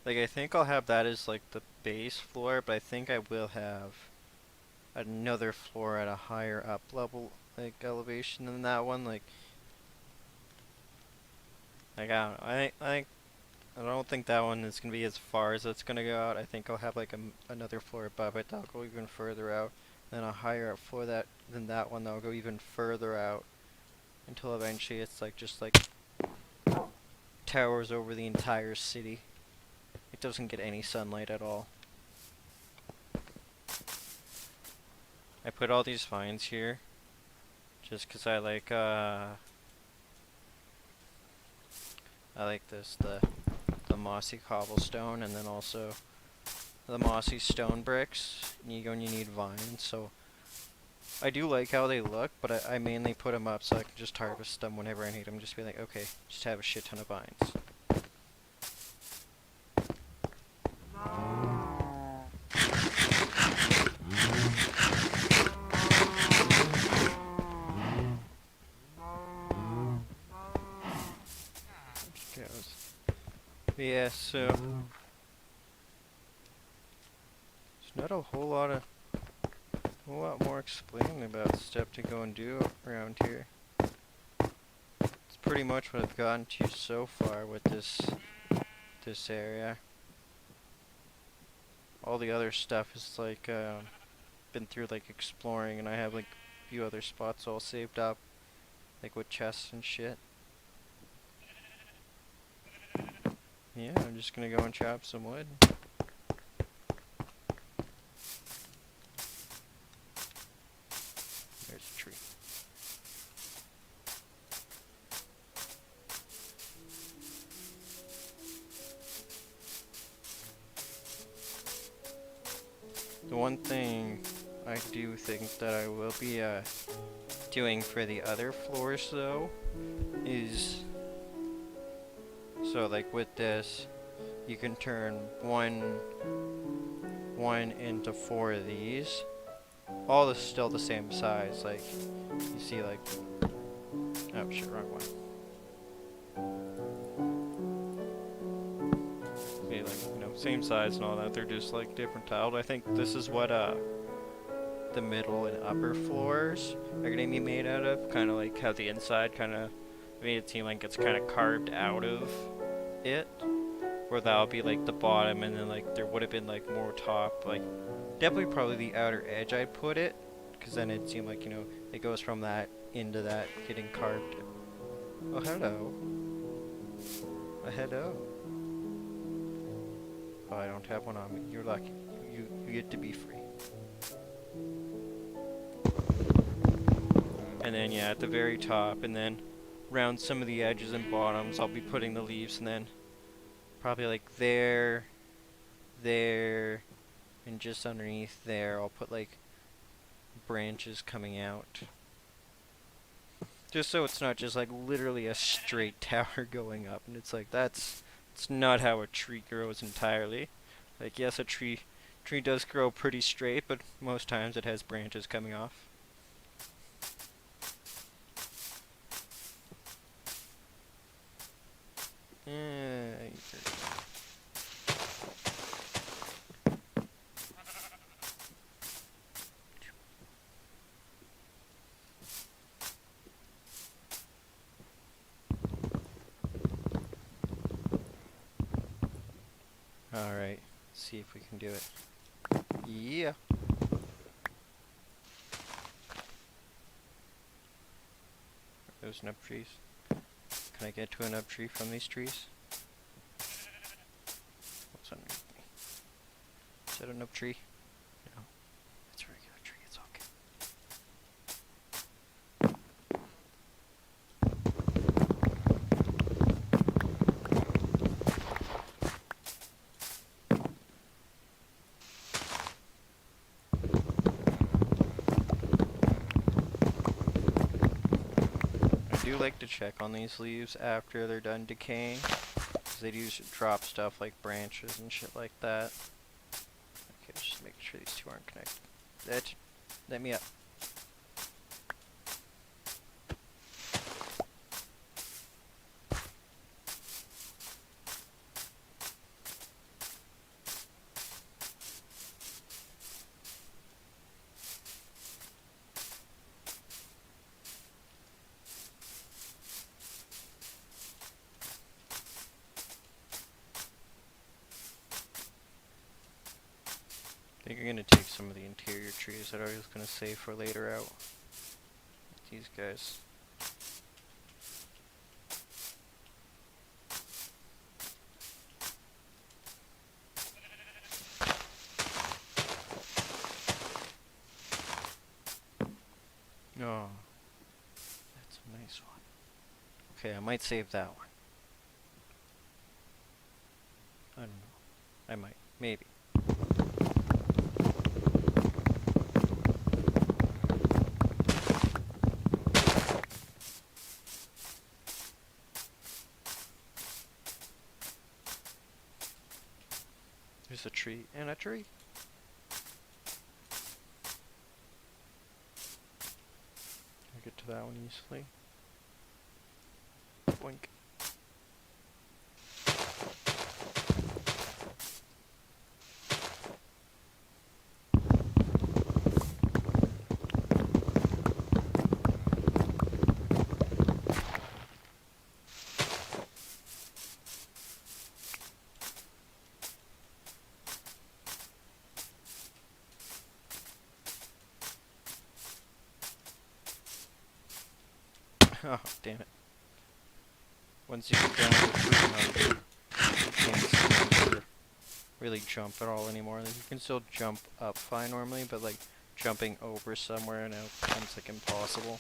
like I think I'll have that as like the base floor, but I think I will have another floor at a higher up level, like elevation than that one, like I don't know, I don't think that one is going to be as far as it's going to go out. I think I'll have like another floor above it that'll go even further out, then a higher up floor than that one that'll go even further out, until eventually it's like just like towers over the entire city. It doesn't get any sunlight at all. I put all these vines here just because I like this, the mossy cobblestone, and then also the mossy stone bricks. And you need vines, so I do like how they look, but I mainly put them up so I can just harvest them whenever I need them. Just be like, okay, just have a shit ton of vines. goes. But yeah, so there's not a whole lot more explaining about stuff to go and do around here. It's pretty much what I've gotten to so far with this area. All the other stuff is like been through like exploring, and I have like a few other spots all saved up, like with chests and shit. Yeah, I'm just gonna go and chop some wood. There's a tree. The one thing I do think that I will be doing for the other floors though is, so like with this, you can turn one into 4 of these. All is still the same size. Like you see, like, oh shit, wrong one. See, like, you know, same size and all that. They're just like different tiled. I think this is what the middle and upper floors are gonna be made out of. Kind of like how the inside kind of made it seem like it's kind of carved out of it. Where that'll be like the bottom, and then like there would have been like more top, like definitely probably the outer edge I'd put it, because then it seemed like, you know, it goes from that into that getting carved. Oh, hello. Oh, hello. Oh, I don't have one on me. You're lucky. You get to be free. And then yeah, at the very top, and then around some of the edges and bottoms, I'll be putting the leaves, and then probably like there, and just underneath there, I'll put like branches coming out. Just so it's not just like literally a straight tower going up, and it's like it's not how a tree grows entirely. Like, yes, a tree does grow pretty straight, but most times it has branches coming off. Alright, see if we can do it. Yeah. There's nub trees. Can I get to a nub tree from these trees? What's underneath me? Is that a nub tree? No. It's a regular tree, it's okay. I do like to check on these leaves after they're done decaying, because they do drop stuff like branches and shit like that. Okay, just make sure these two aren't connected. Let me up. I think I'm gonna take some of the interior trees that I was gonna save for later out. These guys. Oh, that's a nice one. Okay, I might save that one. I don't know. I might. Maybe. There's a tree and a tree. I get to that one easily. Boink. Oh, damn it. Once you get down to the fruit mode, you can't see or really jump at all anymore. Like, you can still jump up fine normally, but like jumping over somewhere now becomes like impossible.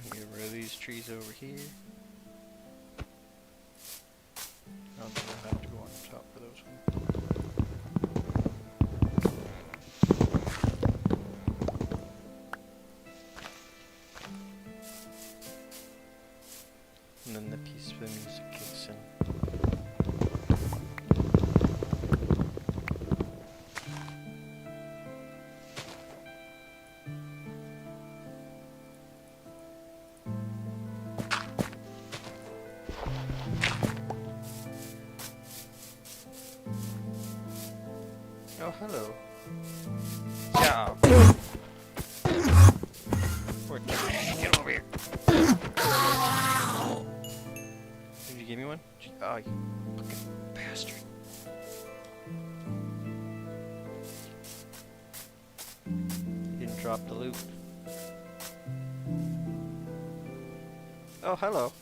Get rid of these trees over here. I don't think I'll have to go on top for those ones. And then the piece of the music kicks in. Oh, hello. Yeah. Get over here. Did you give me one? Oh, you fucking bastard. You didn't drop the loot. Oh, hello.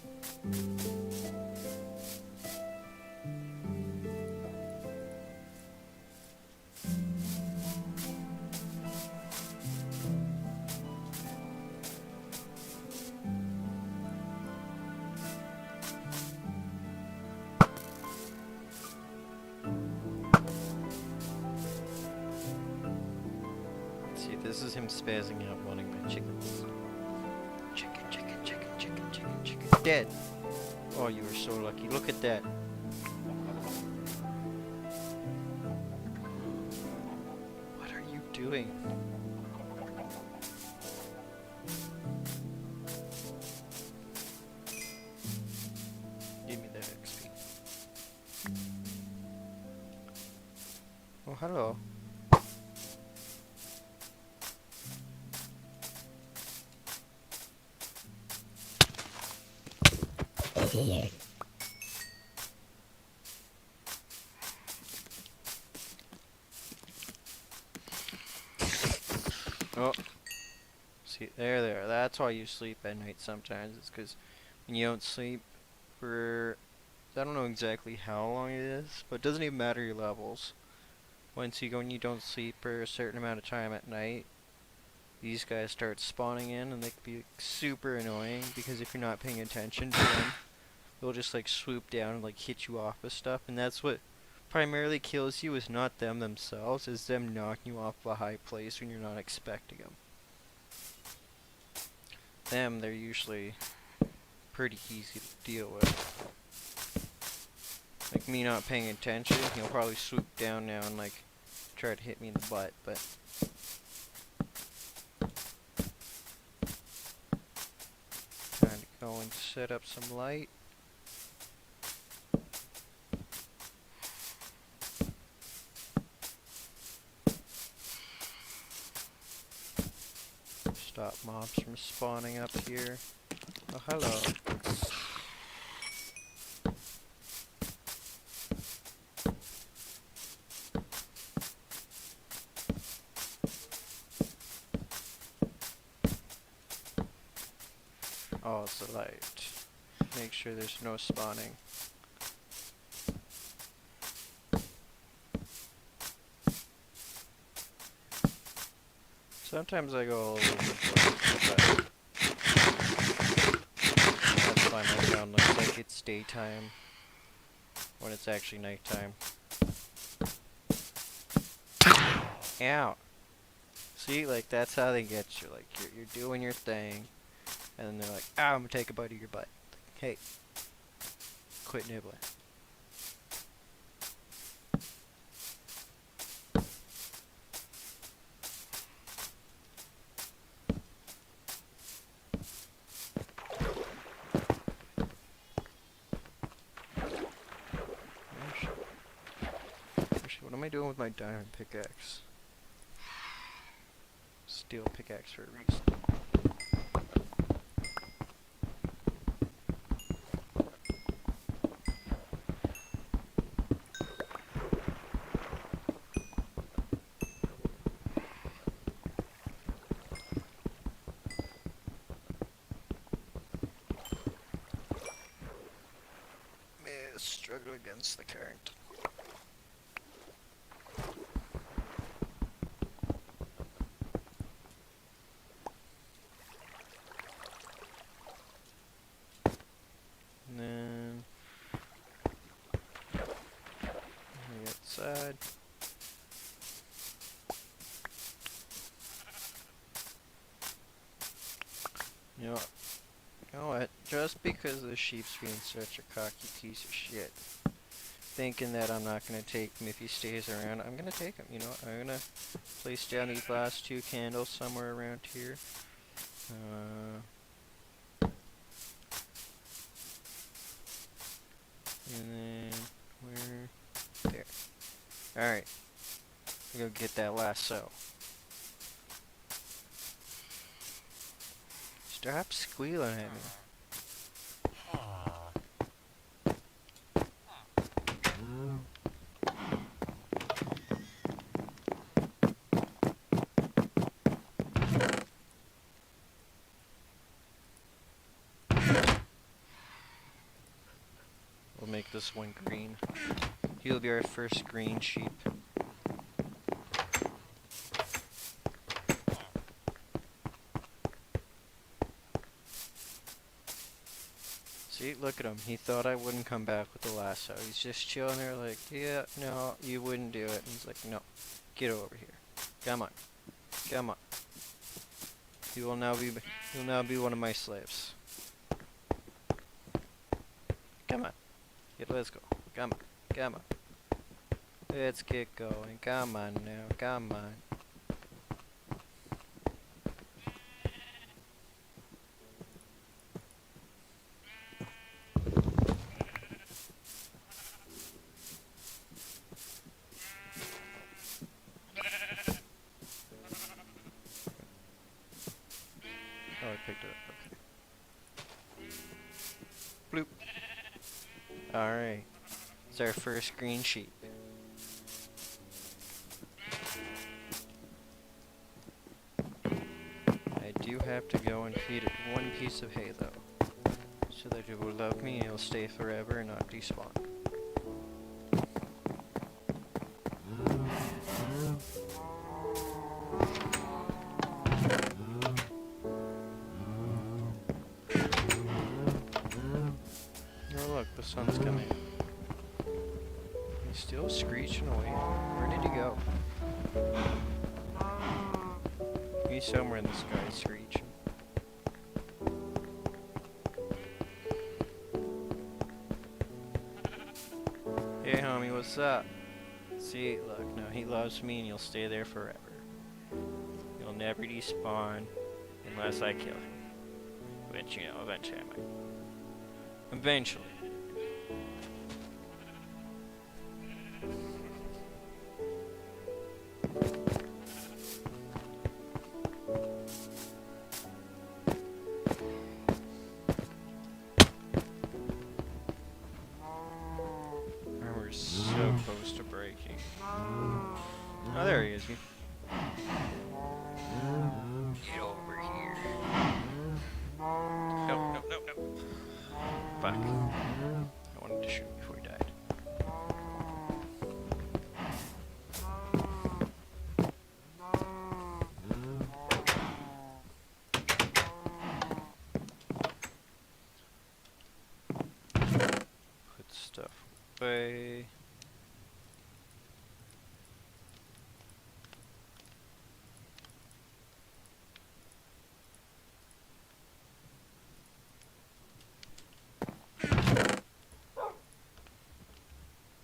See, this is him spazzing out wanting my chickens. Chicken, chicken, chicken, chicken, chicken, chicken. Dead. Oh, you were so lucky. Look at that. What are you doing? Give me that XP. Oh, hello. Oh, see, there. That's why you sleep at night sometimes. It's because when you don't sleep for, I don't know exactly how long it is, but it doesn't even matter your levels. Once you go and you don't sleep for a certain amount of time at night, these guys start spawning in, and they can be like, super annoying because if you're not paying attention to them, they'll just like swoop down and like hit you off with stuff, and that's what primarily kills you, is not them themselves, is them knocking you off a high place when you're not expecting them. Them, they're usually pretty easy to deal with. Like me not paying attention, he'll probably swoop down now and like try to hit me in the butt, but time to go and set up some light. Stop mobs from spawning up here. Oh, hello. follows the light. Make sure there's no spawning. Sometimes I go all over the place, but that's why my ground looks like it's daytime when it's actually nighttime. Ow! See, like, that's how they get you. Like, you're doing your thing, and then they're like, ah, I'm gonna take a bite of your butt. Like, hey, quit nibbling. Actually, what am I doing with my diamond pickaxe? Steel pickaxe for a reason. Struggle against the current. And then the outside. You know what? Just because the sheep's being such a cocky piece of shit, thinking that I'm not gonna take him if he stays around, I'm gonna take him. You know, I'm gonna place down these last 2 candles somewhere around here. And then where? There. Alright. Go get that lasso. Stop squealing at me. We'll make this one green. He'll be our first green sheep. See, look at him. He thought I wouldn't come back with the lasso. He's just chilling there like, yeah, no, you wouldn't do it. And he's like, no, get over here. Come on. Come on. You'll now be one of my slaves. Come on. Let's go. Come on. Come on. Let's get going. Come on now. Come on. Oh, I picked it up. Okay. Bloop. Alright. It's our first green sheep. I do have to go and feed it 1 piece of hay though, so that it will love me and it will stay forever and not despawn. Oh look, the sun's coming. He's still screeching away. Where did he go? He's somewhere in the sky screeching. Hey homie, what's up? See, look, no, he loves me and he'll stay there forever. He'll never despawn unless I kill him. Which, you know, eventually I might. Eventually. We're so close to breaking. Oh, there he is. Get over here. No, no, no. way.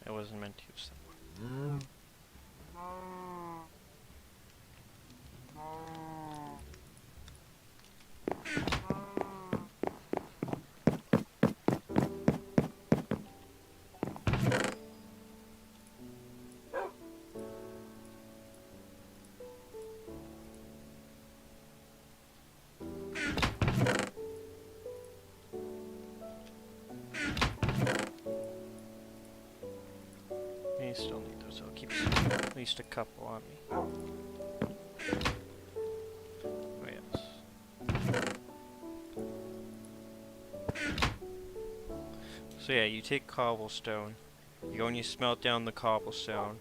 I wasn't meant to use that. I still need those. I'll keep at least a couple on me. Oh yes. So yeah, you take cobblestone, you go and you smelt down the cobblestone,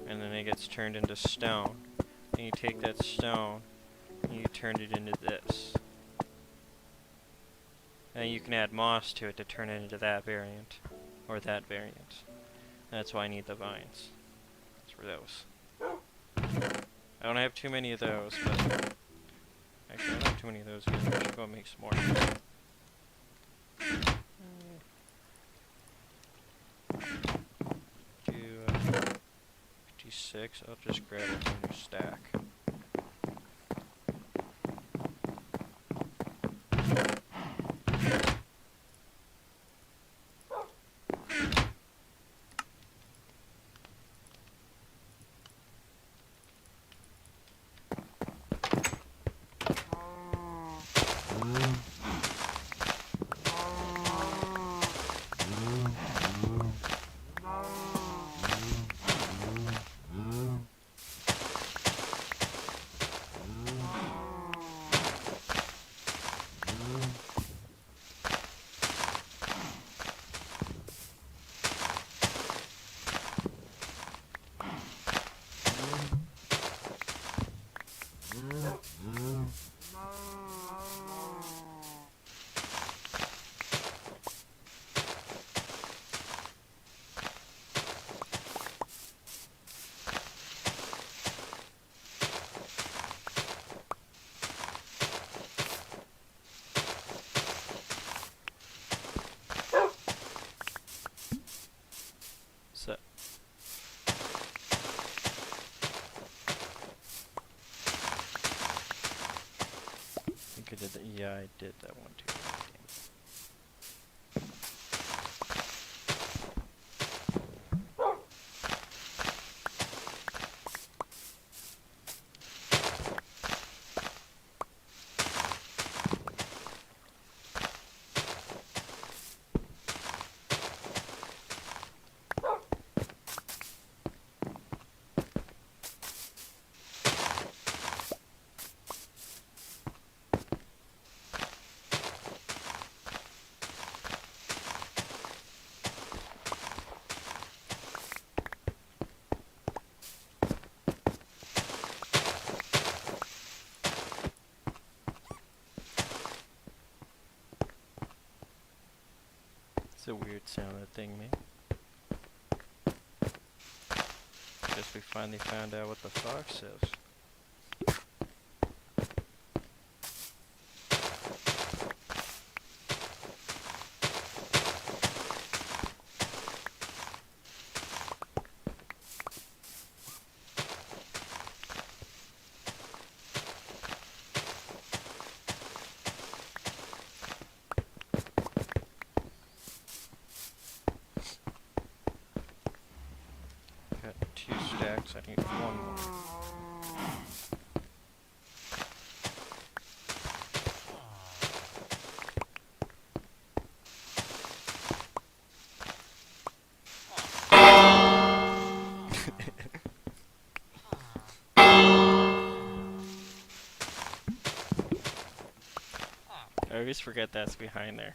and then it gets turned into stone. And you take that stone, and you turn it into this. And you can add moss to it to turn it into that variant, or that variant. That's why I need the vines. That's for those. I don't have too many of those, but actually I don't have too many of those either. I should go and make some more. Do 6. I'll just grab a whole new stack. So I think I did that. Yeah, I did that one too. It's a weird sound that thing made. Guess we finally found out what the fox is. Got 2 stacks, I need 1 more. I always forget that's behind there.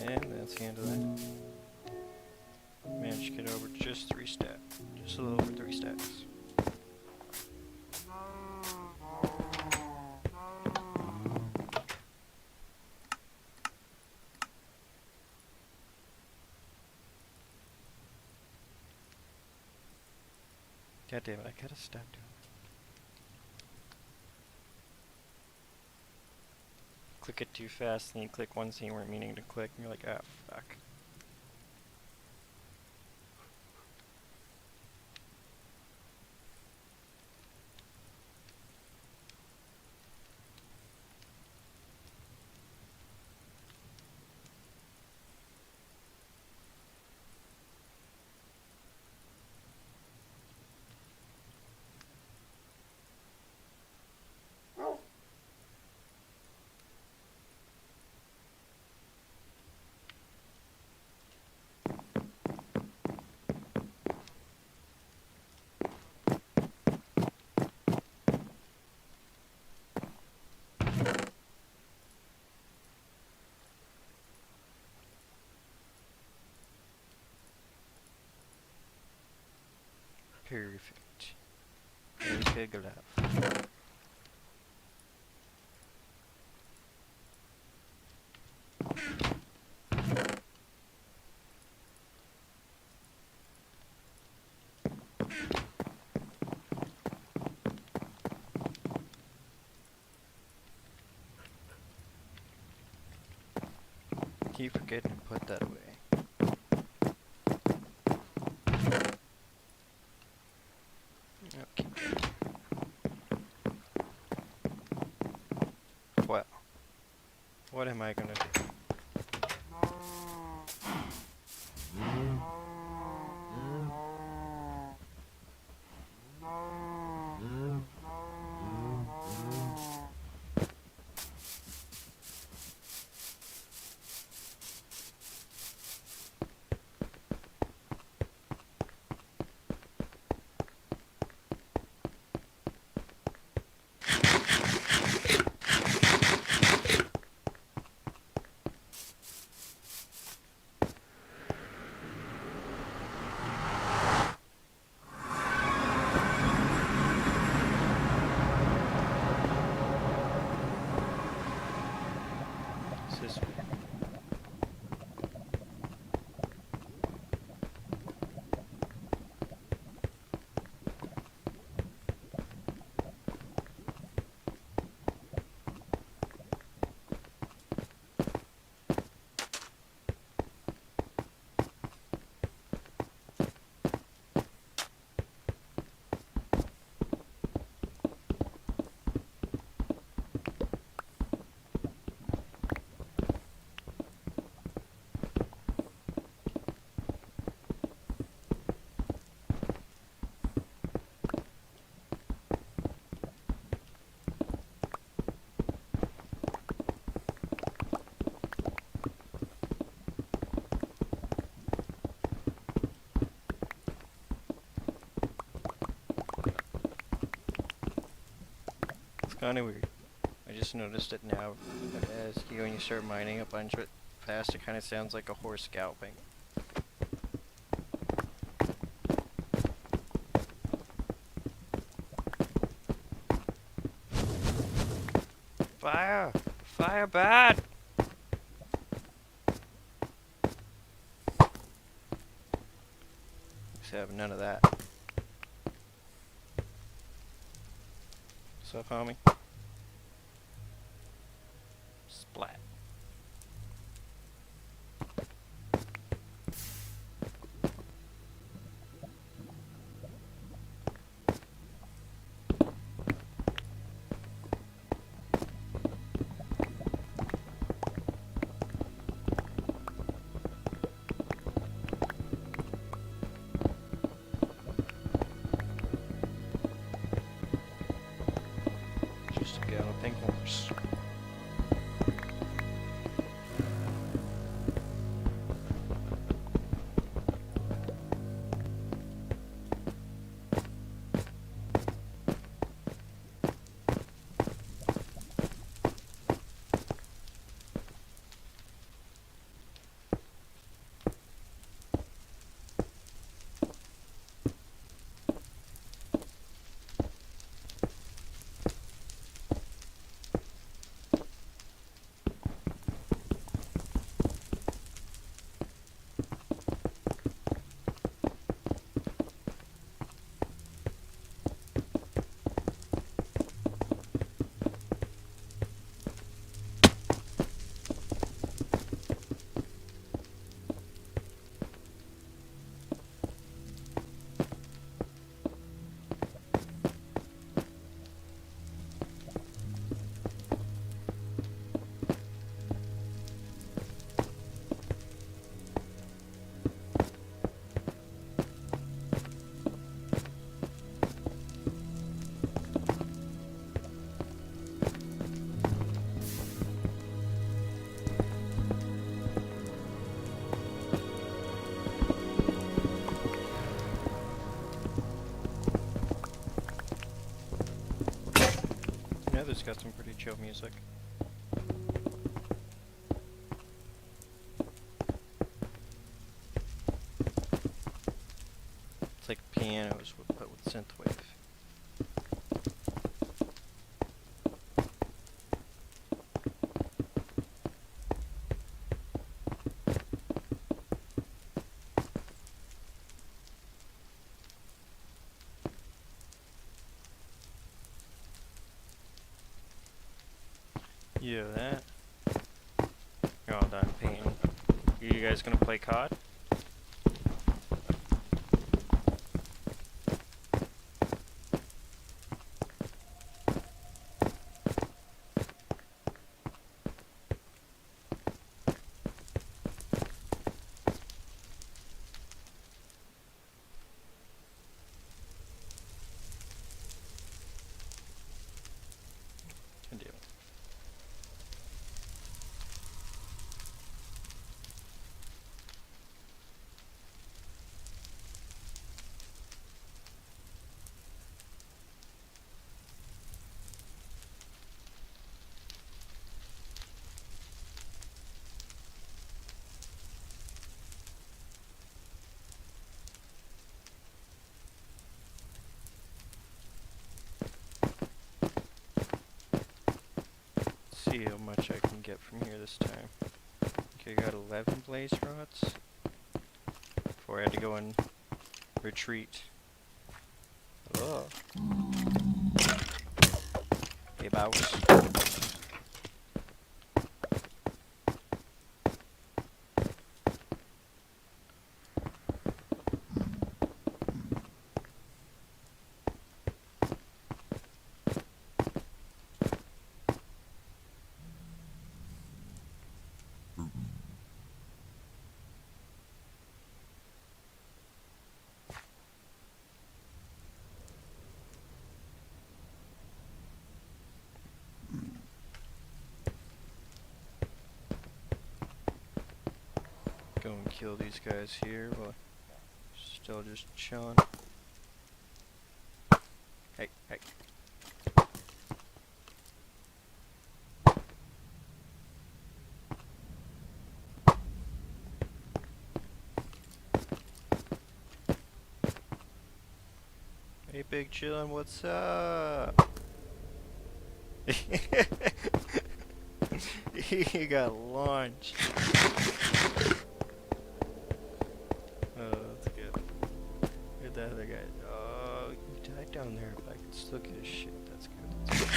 And that's the end of that. Managed to get over just 3 stacks. Just a little over 3 stacks. God damn it, I gotta stop doing that. Click it too fast, and you click one thing you weren't meaning to click, and you're like, ah, fuck. Perfect. Very good enough. Keep forgetting to put that away. Okay. Well, what am I gonna do? This is kind of weird. I just noticed it now. But when you start mining a bunch of it fast, it kind of sounds like a horse galloping. Fire! Fire bad! Just have none of that. What's up, homie? Splat. Just a galloping horse. Yeah, this got some pretty chill music. It's like pianos but with synthwave. Yeah, that. You're all done painting. You guys gonna play COD? Good deal. See how much I can get from here this time. Okay, I got 11 blaze rods. Before I had to go and retreat. Oh. Hey, boss. Go and kill these guys here while still just chilling. Hey, hey. Hey, Big Chillin', what's up? He got launched. Oh, that's good. Where'd the other guy? Oh, he died down there, but I can still get his shit. That's good. That's good.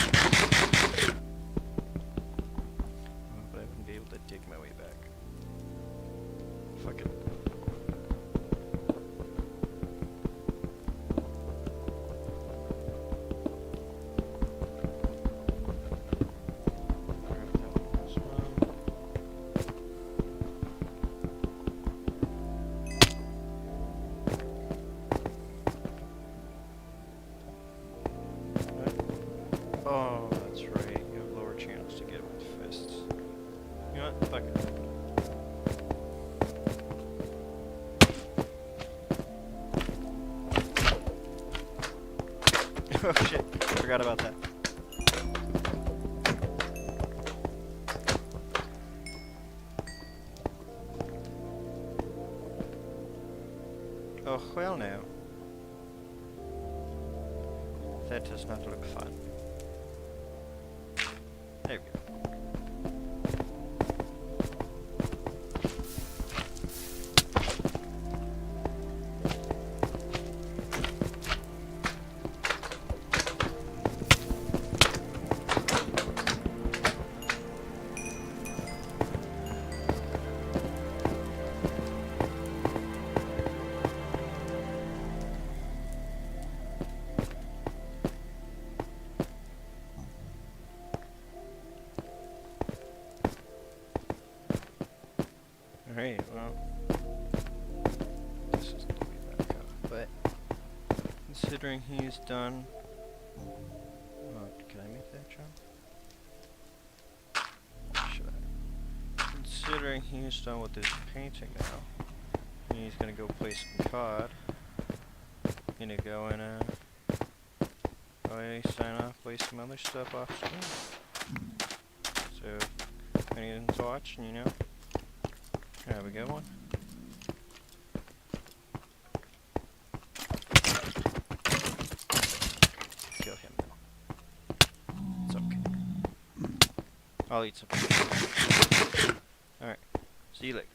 Oh, that's right. You have lower channels to get it with fists. You know what? Fuck it. Oh shit, forgot about that. Oh, well now. That does not look fun. There we go. Alright, well, this is the way back up, but considering he's done, oh, can I make that jump? Should I? Considering he's done with his painting now, and he's gonna go play some COD, gonna go and sign off, play some other stuff off screen. So, anyone's watching, you know. Have a good one. Kill him though. It's okay. I'll eat some. Alright. See you later.